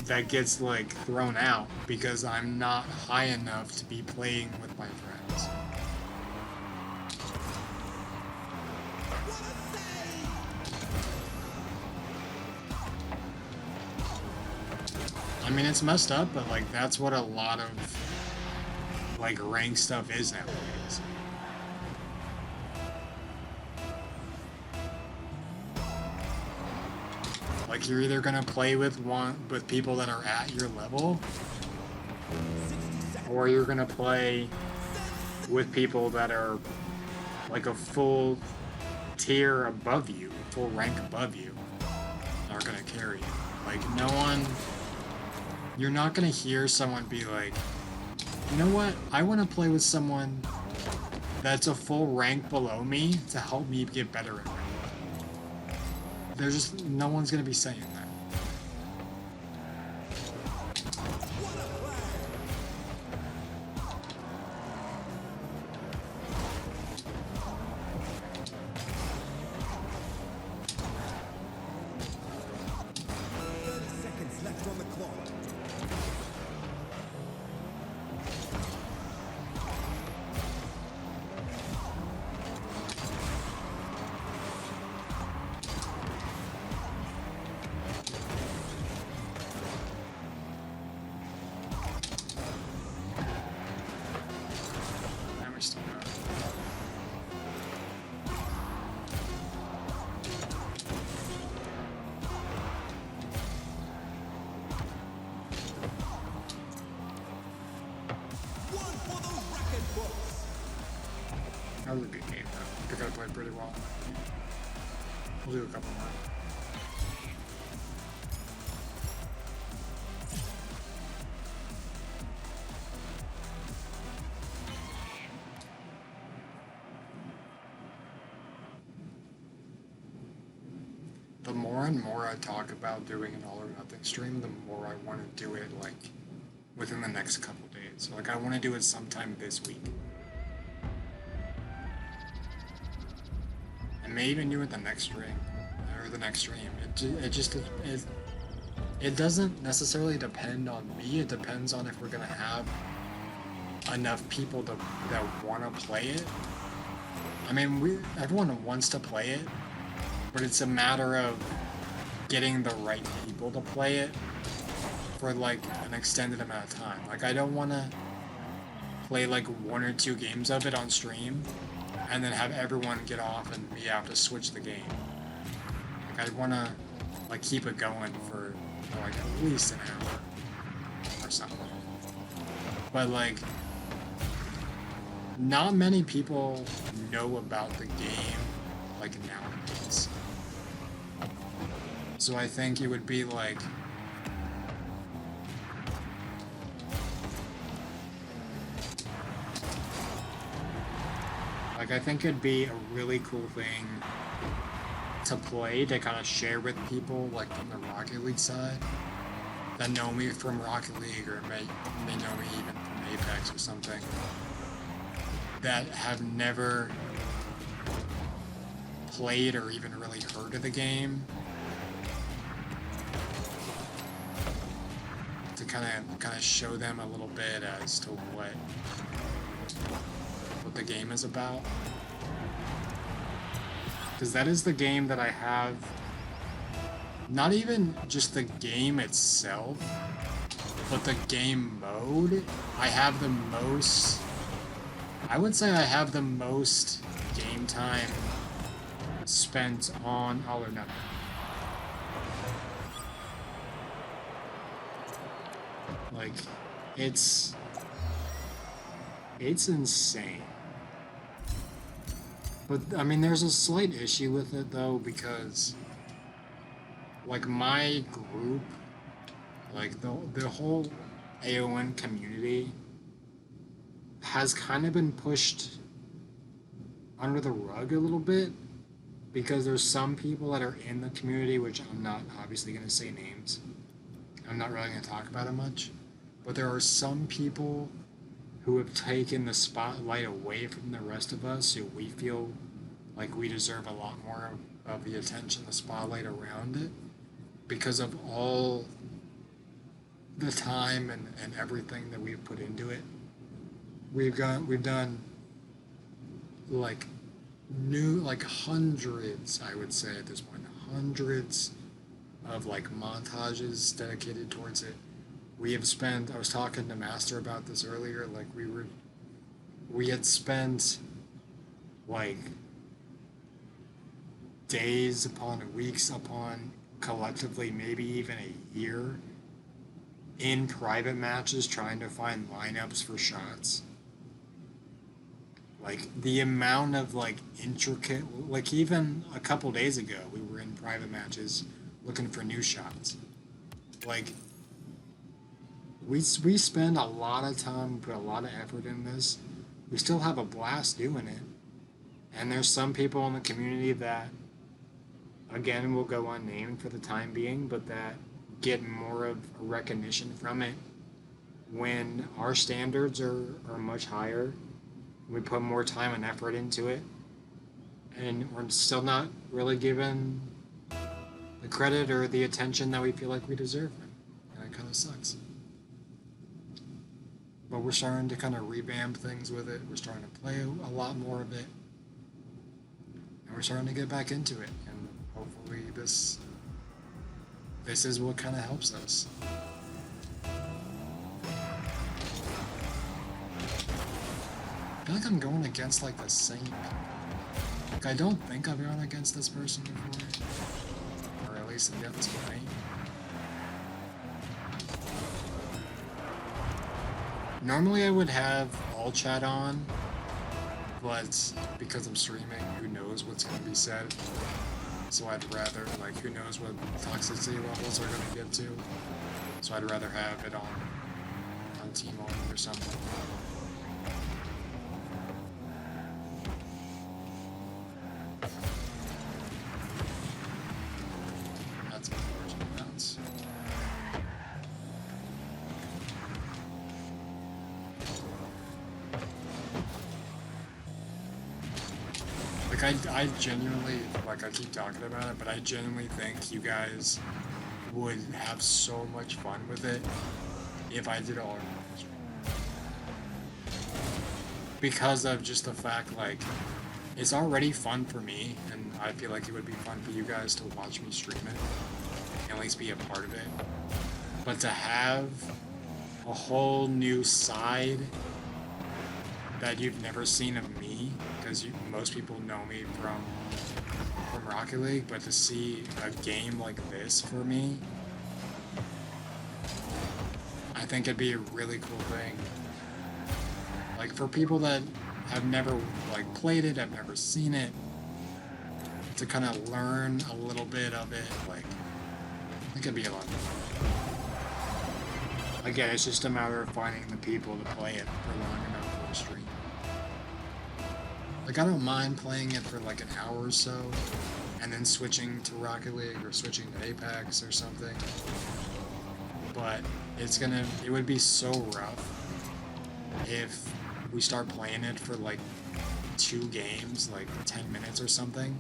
that gets like thrown out because I'm not high enough to be playing with my friends. I mean, it's messed up, but like that's what a lot of like rank stuff is nowadays. Like you're either gonna play with people that are at your level, or you're gonna play with people that are like a full tier above you, full rank above you, and are gonna carry you. Like no one, you're not gonna hear someone be like, you know what, I wanna play with someone that's a full rank below me to help me get better at rank. there's just no one's gonna be saying that. That was a good game, though. I think I played pretty well. We'll do a couple more. The more and more I talk about doing an all or nothing stream, the more I want to do it, like, within the next couple days. Like, I want to do it sometime this week. I may even do it the next stream, or the next stream. It doesn't necessarily depend on me. It depends on if we're gonna have enough people that want to play it. I mean, everyone wants to play it, but it's a matter of getting the right people to play it for like an extended amount of time. Like, I don't want to play like 1 or 2 games of it on stream and then have everyone get off and me have to switch the game. Like, I want to like keep it going for like at least an hour or something. But like, not many people know about the game like nowadays. So I think it would be like, I think it'd be a really cool thing to play, to kind of share with people, like, from the Rocket League side, that know me from Rocket League, or may know me even from Apex or something, that have never played or even really heard of the game, to kind of show them a little bit as to what the game is about. Because that is the game that I have, not even just the game itself, but the game mode. I have the most, I would say I have the most game time spent on All or Nothing. Like, it's insane. But, I mean, there's a slight issue with it, though, because, like, my group, like, the whole AON community has kind of been pushed under the rug a little bit, because there's some people that are in the community, which I'm not obviously going to say names. I'm not really going to talk about it much. But there are some people who have taken the spotlight away from the rest of us, who we feel like we deserve a lot more of the attention, the spotlight around it, because of all the time and everything that we've put into it. We've done like hundreds, I would say at this point, hundreds of like montages dedicated towards it. We have spent, I was talking to Master about this earlier, like we had spent like days upon weeks upon, collectively maybe even a year, in private matches trying to find lineups for shots. Like, the amount of like intricate, like even a couple days ago we were in private matches looking for new shots. Like, we spend a lot of time, put a lot of effort in this. We still have a blast doing it. And there's some people in the community that again will go unnamed for the time being, but that get more of a recognition from it when our standards are much higher. We put more time and effort into it, and we're still not really given the credit or the attention that we feel like we deserve. And it kind of sucks. But we're starting to kind of revamp things with it. We're starting to play a lot more of it. And we're starting to get back into it. And hopefully this is what kind of helps us. I feel like I'm going against like the same. Like I don't think I've gone against this person before. Or at least yet tonight. Normally I would have all chat on, but because I'm streaming, who knows what's going to be said. So I'd rather, like, who knows what toxicity levels are going to get to. So I'd rather have it on team only or something. That's unfortunate. That's... Like, I genuinely, like, I keep talking about it, but I genuinely think you guys would have so much fun with it if I did all of it. Because of just the fact, like, it's already fun for me, and I feel like it would be fun for you guys to watch me stream it, and at least be a part of it. But to have a whole new side that you've never seen of me, because most people know me from Rocket League, but to see a game like this for me, I think it'd be a really cool thing. Like for people that have never like played it, have never seen it, to kind of learn a little bit of it, like I think it'd be a lot of fun. Again, it's just a matter of finding the people to play it for long enough for a stream. Like I don't mind playing it for like an hour or so, and then switching to Rocket League or switching to Apex or something. But it would be so rough if we start playing it for like 2 games, like 10 minutes or something.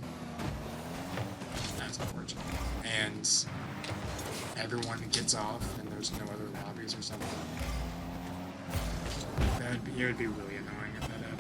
That's unfortunate. And everyone gets off and there's no other lobbies or something. It would be really annoying if that happened.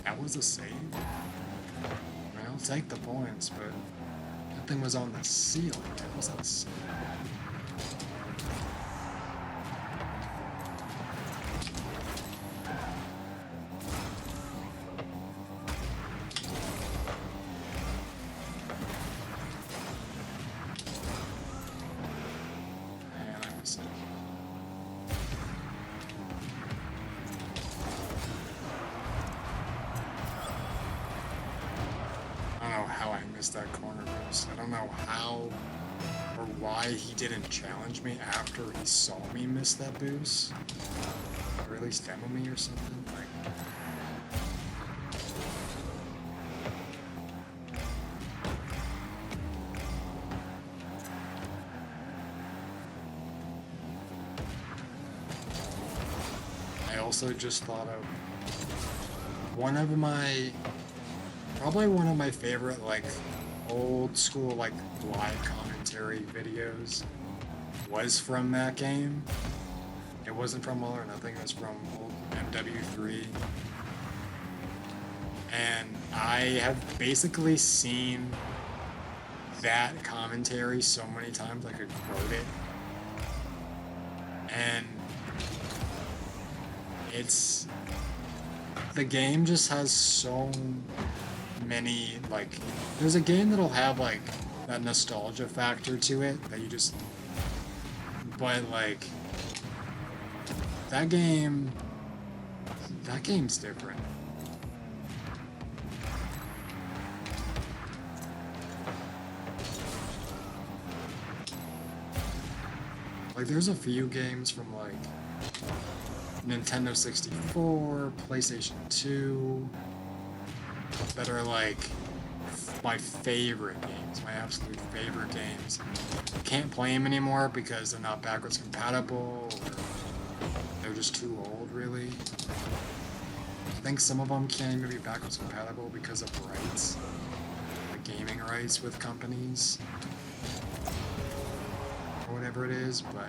That was a save? I mean, I'll take the points, but that thing was on the ceiling. That was a save. Man, I missed it. I don't know how I missed that corner boost. I don't know how or why he didn't challenge me after he saw me miss that boost. Or at least demo me or something. Like, I also just thought of probably one of my favorite, like, old school, like, live commentary videos was from that game. It wasn't from All or Nothing, it was from old MW3. And I have basically seen that commentary so many times I could quote it. And it's the game just has so many, like, there's a game that'll have like that nostalgia factor to it that you just, but like that game's different. Like there's a few games from like Nintendo 64, PlayStation 2 that are like my favorite games, my absolute favorite games. Can't play them anymore because they're not backwards compatible or they're just too old, really. I think some of them can't even be backwards compatible because of rights, like gaming rights with companies or whatever it is, but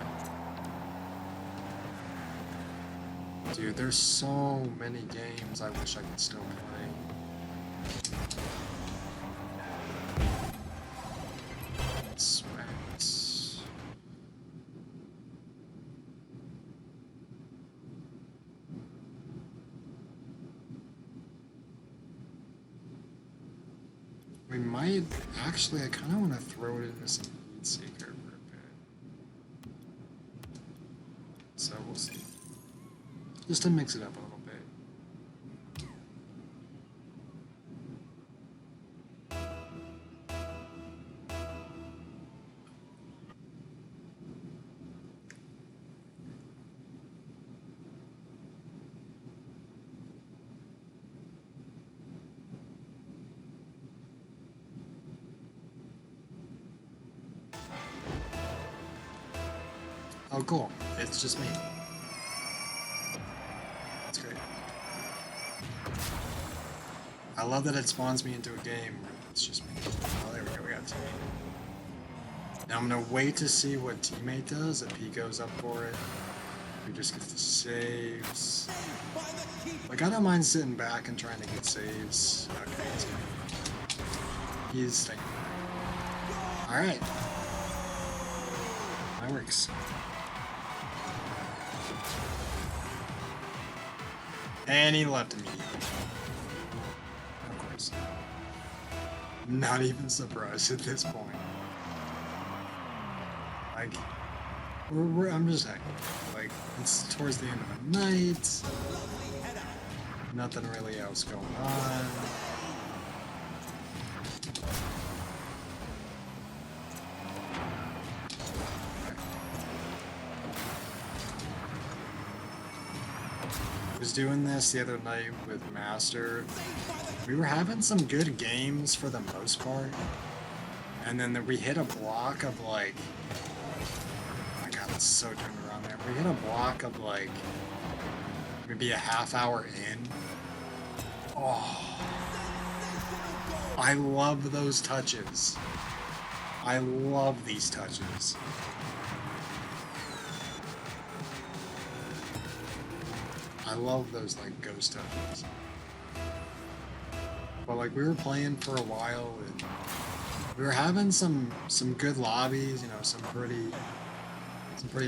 dude, there's so many games I wish I could still play. Sweat. We might actually. I kind of want to throw it into some Heat Seeker for a bit, so we'll see. Just to mix it up a little bit. Oh, cool. It's just me. That's great. I love that it spawns me into a game where it's just me. Oh, there we go. We got teammate. Now I'm gonna wait to see what teammate does if he goes up for it. He just gets the saves. Like, I don't mind sitting back and trying to get saves. Okay, he's staying back. Alright. That works. And he left immediately. Of course. Not even surprised at this point. Like, I'm just happy. Like, it's towards the end of the night. Nothing really else going on. Was doing this the other night with Master. We were having some good games for the most part, and then we hit a block of like, oh my god, it's so turned around there. We hit a block of like maybe a half hour in. Oh, I love those touches. I love these touches. I love those like ghost touches. But like we were playing for a while and we were having some good lobbies, you know, some pretty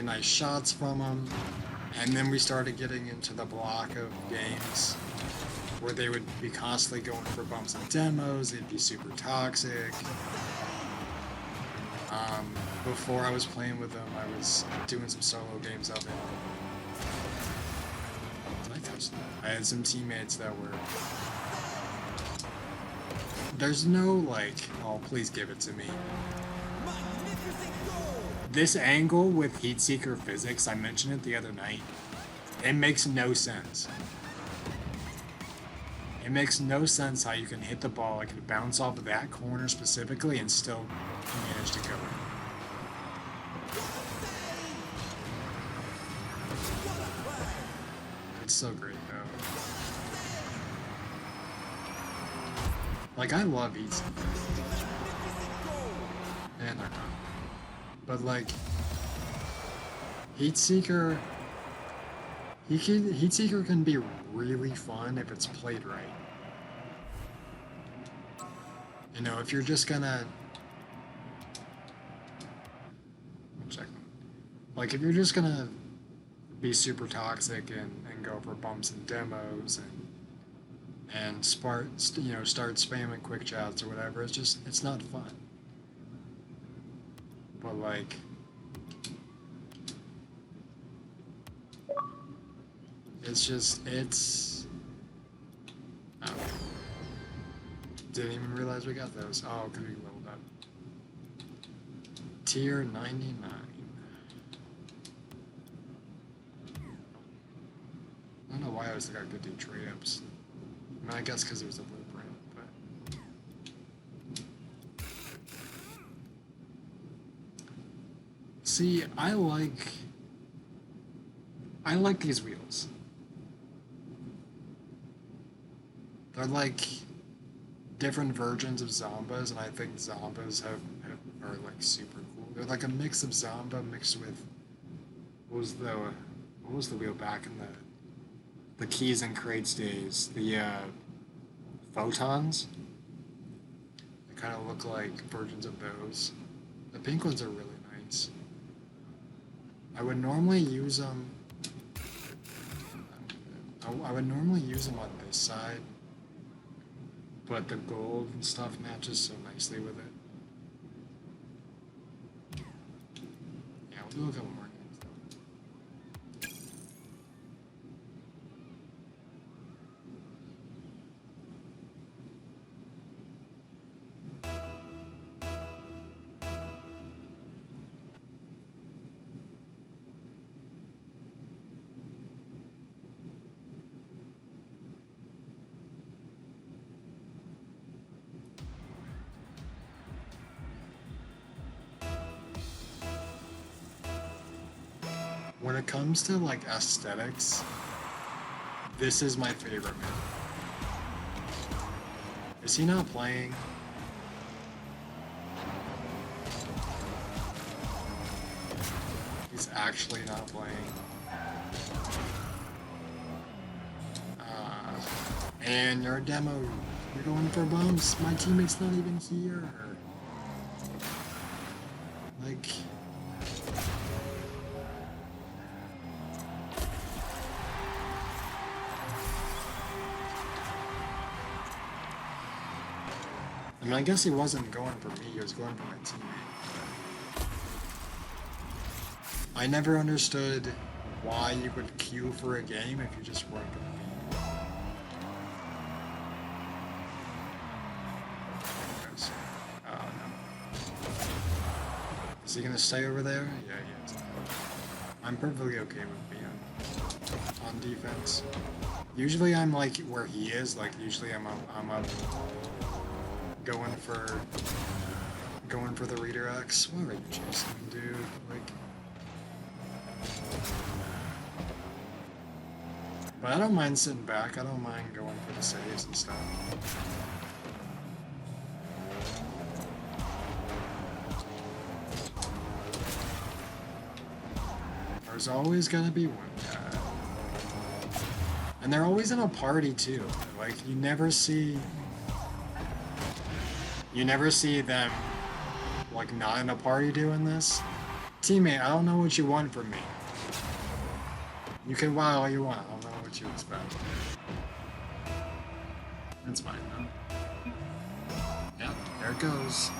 nice shots from them. And then we started getting into the block of games where they would be constantly going for bumps and demos. They'd be super toxic. Before I was playing with them, I was doing some solo games of it. I had some teammates that were... There's no, like... Oh, please give it to me. This angle with Heat Seeker physics, I mentioned it the other night, it makes no sense. It makes no sense how you can hit the ball, it can bounce off of that corner specifically, and still manage to go in. It's so great, though. Like, I love Heat Seeker. And they're not. But, like, Heat Seeker... Heat Seeker can be really fun if it's played right. You know, if you're just gonna... Check. Like, if you're just gonna be super toxic and and go for bumps and demos and start spamming quick chats or whatever. It's not fun. But like, it's oh, didn't even realize we got those. Oh, could be leveled up. Tier 99. I don't know why I always think I could do trade ups. I mean, I guess because it was a blueprint, but see, I like these wheels. They're like different versions of Zombas, and I think Zombas are like super cool. They're like a mix of Zomba mixed with what was the wheel back in the keys and crates days? The photons. They kind of look like versions of those. The pink ones are really nice. I would normally use them. I would normally use them on this side, but the gold and stuff matches so nicely with it. Yeah, we'll do a couple more games though. When it comes to like aesthetics, this is my favorite man. Is he not playing? He's actually not playing. And your demo, you're going for bumps. My teammate's not even here. Like, I mean, I guess he wasn't going for me, he was going for my teammate. I never understood why you would queue for a game if you just weren't going to be. Oh, no. Is he going to stay over there? Yeah, he is. I'm perfectly okay with being on defense. Usually I'm like where he is, like usually I'm up going for the redirects. What are you chasing, dude? Like, but I don't mind sitting back. I don't mind going for the saves and stuff. There's always gonna be one guy, and they're always in a party too. Like you never see them like not in a party doing this. Teammate, I don't know what you want from me. You can wow all you want. I don't know what you expect. That's fine though. Yep, there it goes.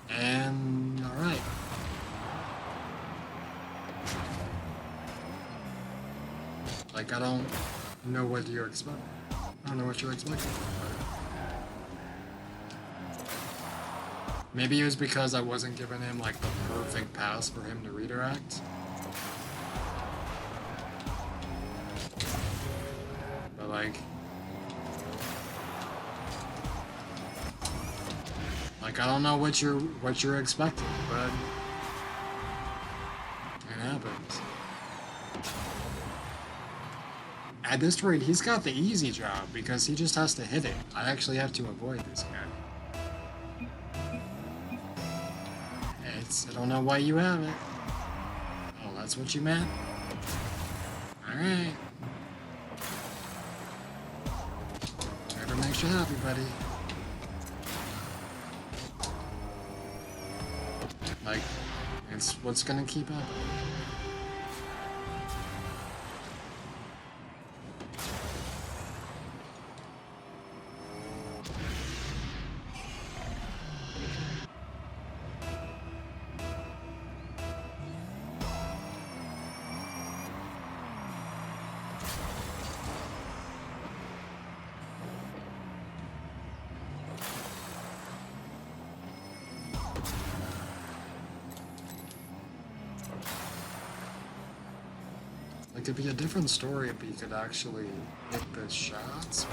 And alright. Like I don't know what you're expecting. I don't know what you're expecting. Maybe it was because I wasn't giving him like the perfect pass for him to redirect. But like I don't know what you're expecting, but it happens. At this rate, he's got the easy job because he just has to hit it. I actually have to avoid this guy. I don't know why you have it. Oh, that's what you meant? Alright. Whatever makes you happy, buddy. Like, it's what's gonna keep happening. It could be a different story if he could actually hit the shots.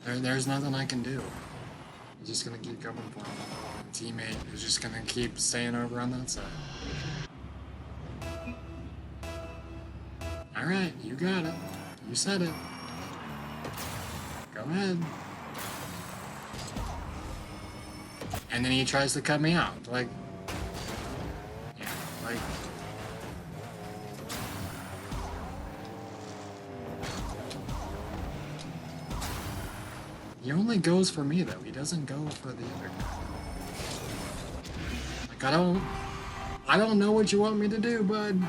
There's nothing I can do. I'm just gonna keep coming for him. My teammate is just gonna keep staying over on that side. Alright, you got it. You said it. Go ahead. And then he tries to cut me out. Like, yeah, like. He only goes for me though. He doesn't go for the other guy. Like, I don't know what you want me to do, bud.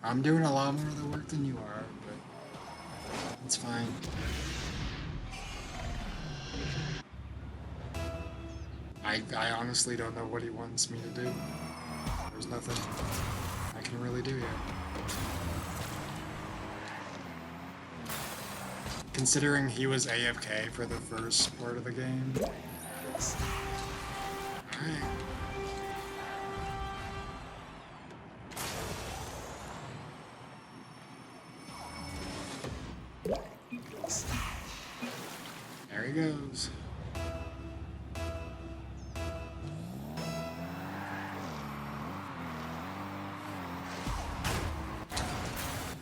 I'm doing a lot more of the work than you are, but it's fine. I honestly don't know what he wants me to do. There's nothing I can really do yet. Considering he was AFK for the first part of the game. Alright. There he goes.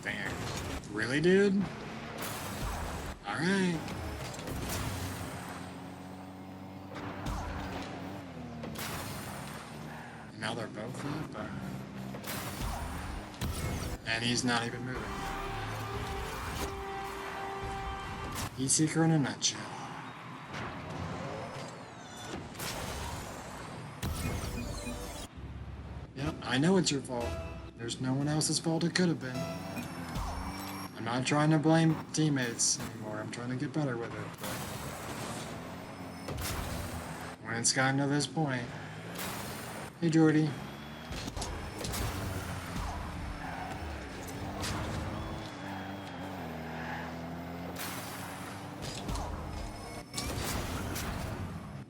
Dang. Really, dude? Alright. Now they're both up. And he's not even moving. Heat Seeker in a nutshell. Yep, I know it's your fault. There's no one else's fault it could have been. I'm not trying to blame teammates anymore. I'm trying to get better with it. But when it's gotten to this point... Hey, Jordy.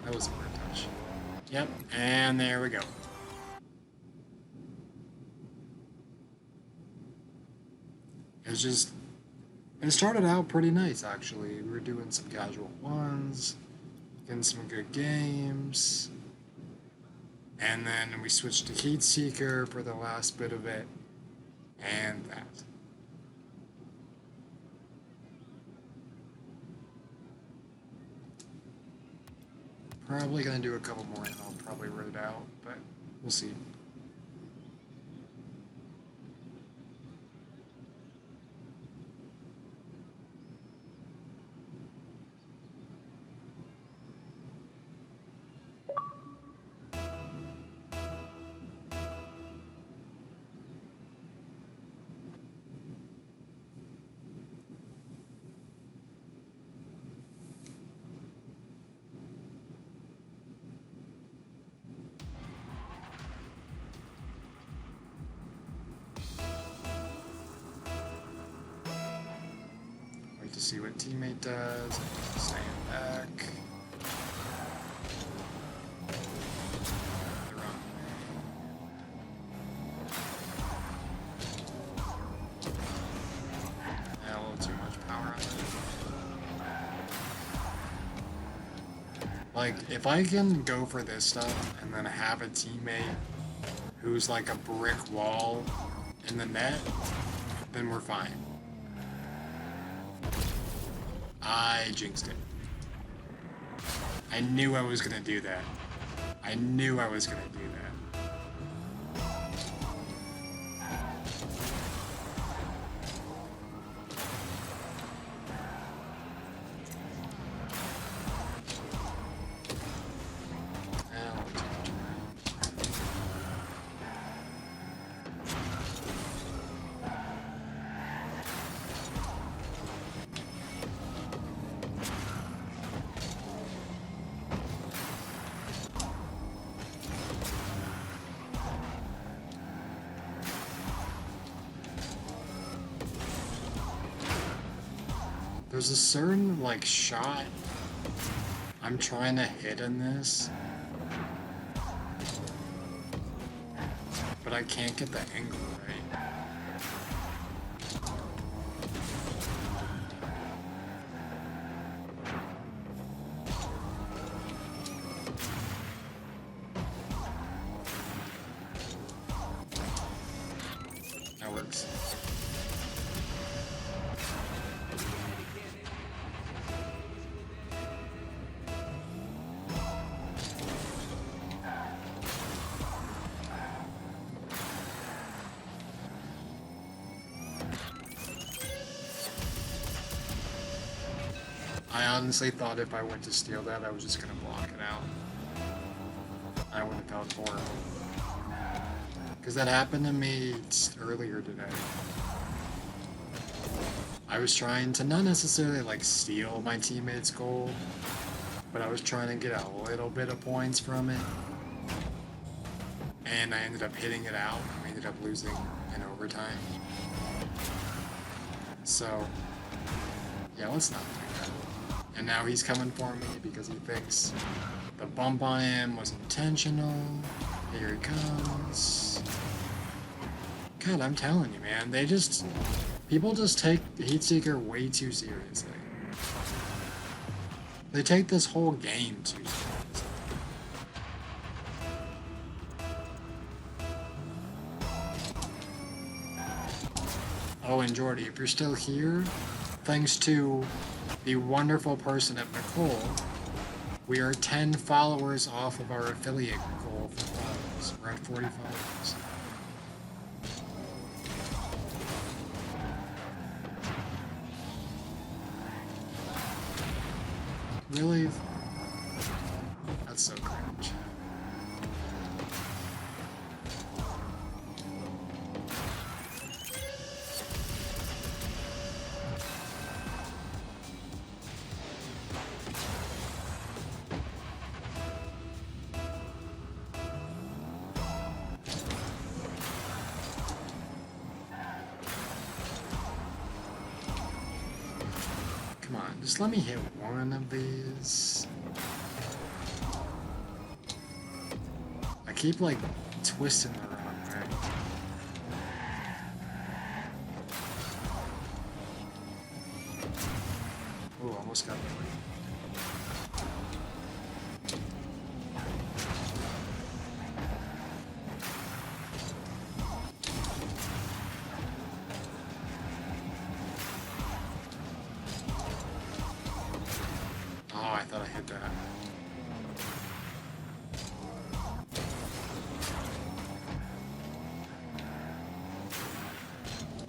That was a weird touch. Yep, and there we go. It's just... It started out pretty nice, actually. We were doing some casual ones, getting some good games, and then we switched to Heat Seeker for the last bit of it, and that. Probably gonna do a couple more and I'll probably write it out, but we'll see. To see what teammate does. Stand back. The wrong way. Yeah, a little too much power on that. Like, if I can go for this stuff and then have a teammate who's like a brick wall in the net, then we're fine. I jinxed it. I knew I was gonna do that. I knew I was gonna do that. There's a certain, like, shot I'm trying to hit in this, but I can't get the angle right. That works. I honestly thought if I went to steal that, I was just gonna block it out. I would have felt horrible. Because that happened to me earlier today. I was trying to not necessarily like steal my teammate's goal, but I was trying to get a little bit of points from it. And I ended up hitting it out, and we ended up losing in overtime. So, yeah, let's not do that. And now he's coming for me because he thinks the bump on him was intentional. Here he comes. God, I'm telling you, man, people just take Heatseeker way too seriously. They take this whole game too seriously. Oh, and Jordy, if you're still here, thanks to the wonderful person at Nicole, we are 10 followers off of our affiliate goal for followers. We're at 40 followers. Really? That's so cringe. Come on, just let me hit one of these. I keep like twisting the wrong way. Oh, almost got the lead. Oh, I thought I hit that.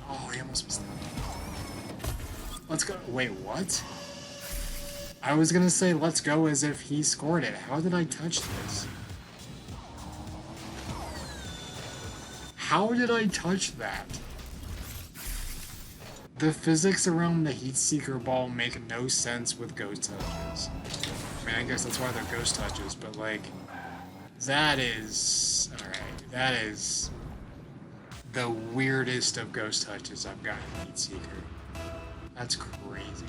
Oh, he almost missed that. Let's go. Wait, what? I was gonna say let's go as if he scored it. How did I touch this? How did I touch that? The physics around the Heatseeker ball make no sense with ghost touches. I mean, I guess that's why they're ghost touches, but like, that is... Alright, that is the weirdest of ghost touches I've gotten in Heatseeker. That's crazy.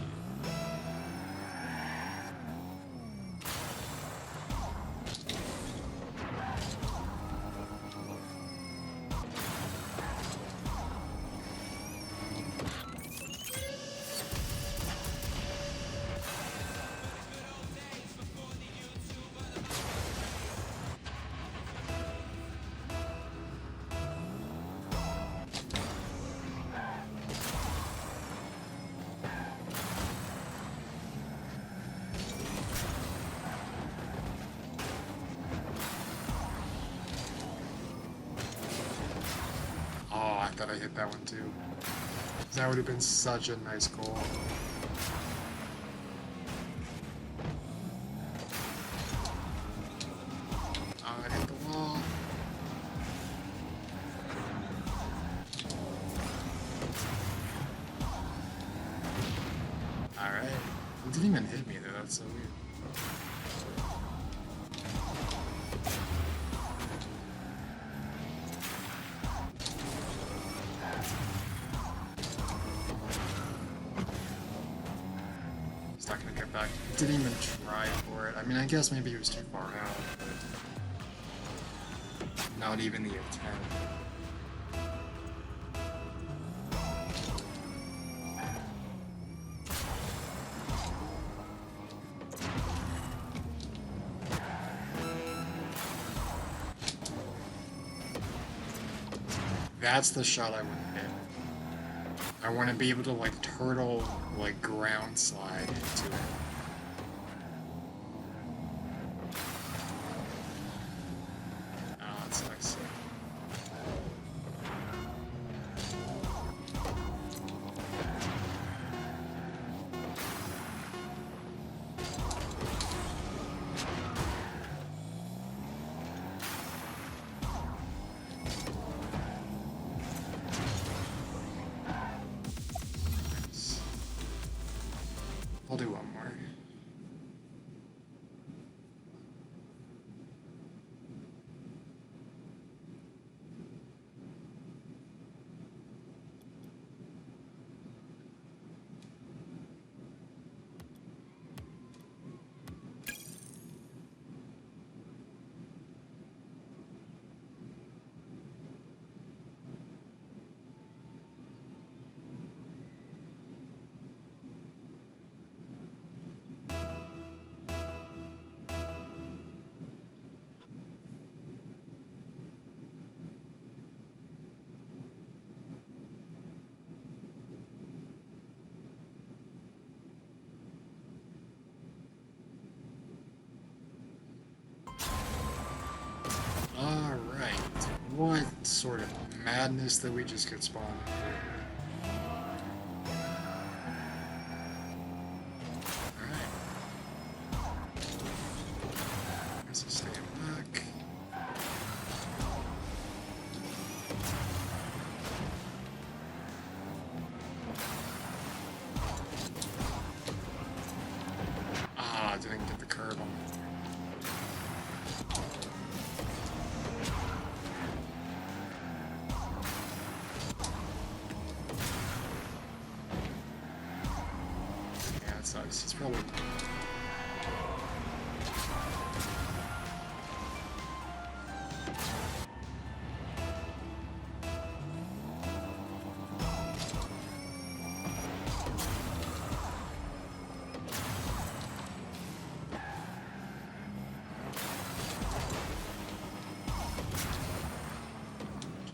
I thought I hit that one too. That would have been such a nice goal. Oh, I hit the wall. Alright. It didn't even hit me though, that's so weird. didn't even try for it. I mean, I guess maybe he was too far out, but not even the intent. That's the shot I want to hit. I want to be able to like turtle, like ground slide into it. Oh, that sucks. I'll do one more. Alright, what sort of madness that we just get spawned into? Alright. There's a second back. Ah, I didn't get the curve on it. Sucks. It's probably.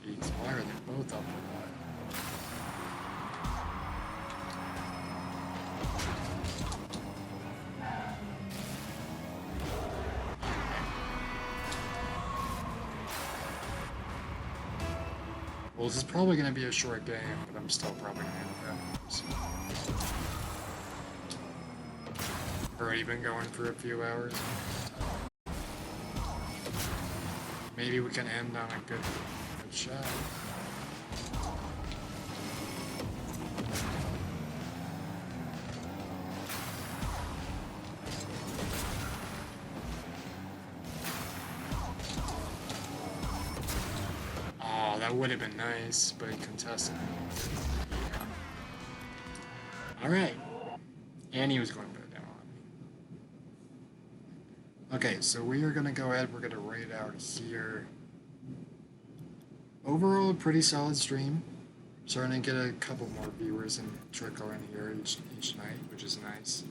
Jeez, why are they both up? Well, this is probably going to be a short game, but I'm still probably going to end it. So. Already been going for a few hours. Maybe we can end on a good shot. That would have been nice, but he contested. Alright. And he was going to put it down on me. Okay, so we are going to go ahead. We're going to rate out here. Overall, a pretty solid stream. Starting to get a couple more viewers and trickle in here each night, which is nice.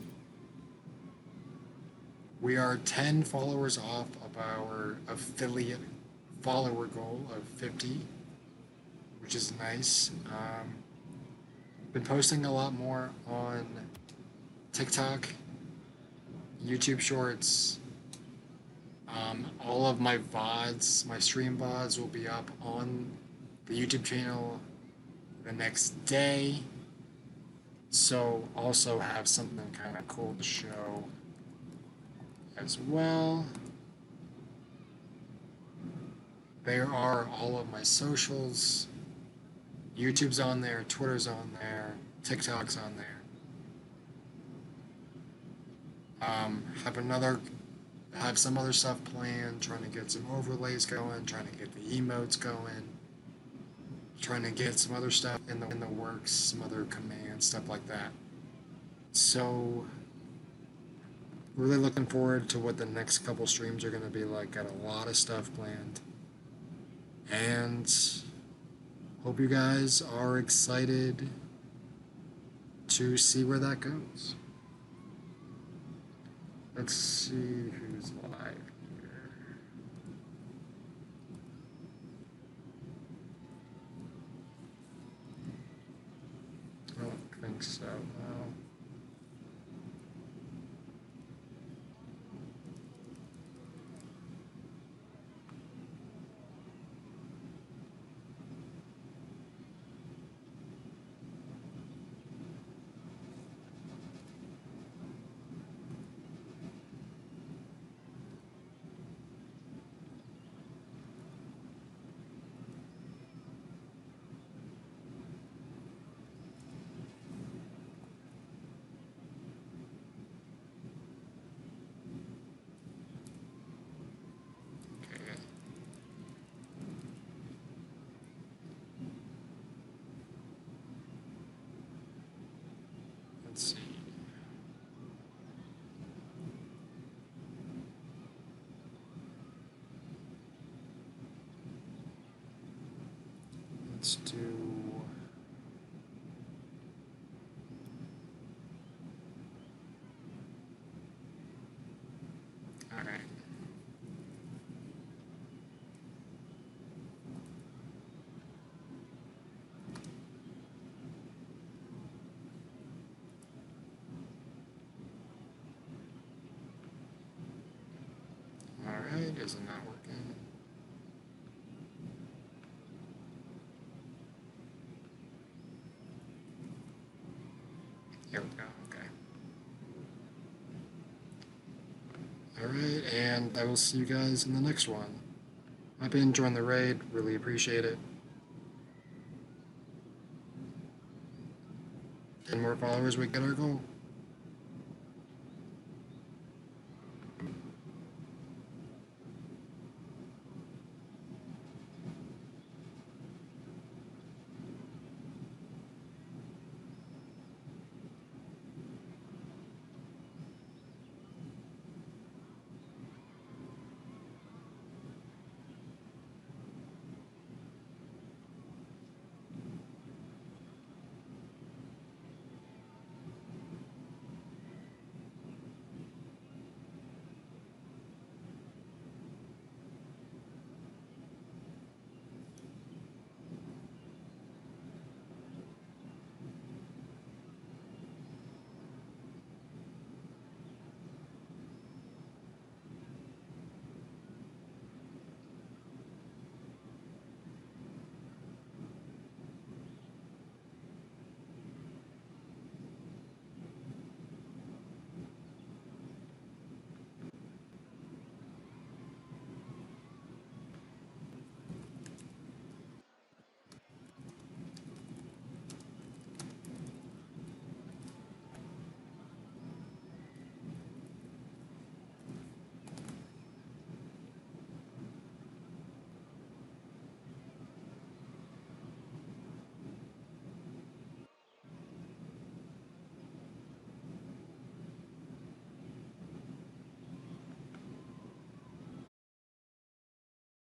We are 10 followers off of our affiliate follower goal of 50. Which is nice. Been posting a lot more on TikTok, YouTube Shorts. All of my VODs, my stream VODs will be up on the YouTube channel the next day. So also have something kind of cool to show as well. There are all of my socials. YouTube's on there, Twitter's on there, TikTok's on there. Have some other stuff planned, trying to get some overlays going, trying to get the emotes going, trying to get some other stuff in the works, some other commands, stuff like that. So Really looking forward to what the next couple streams are going to be like. Got a lot of stuff planned. And hope you guys are excited to see where that goes. Let's see who's live here. I don't think so. No. Okay. Let's see. Let's do. All right. All right. Is it not working? Here we go. Okay. All right, and I will see you guys in the next one. I've been enjoying the raid. Really appreciate it. 10 more followers, we get our goal.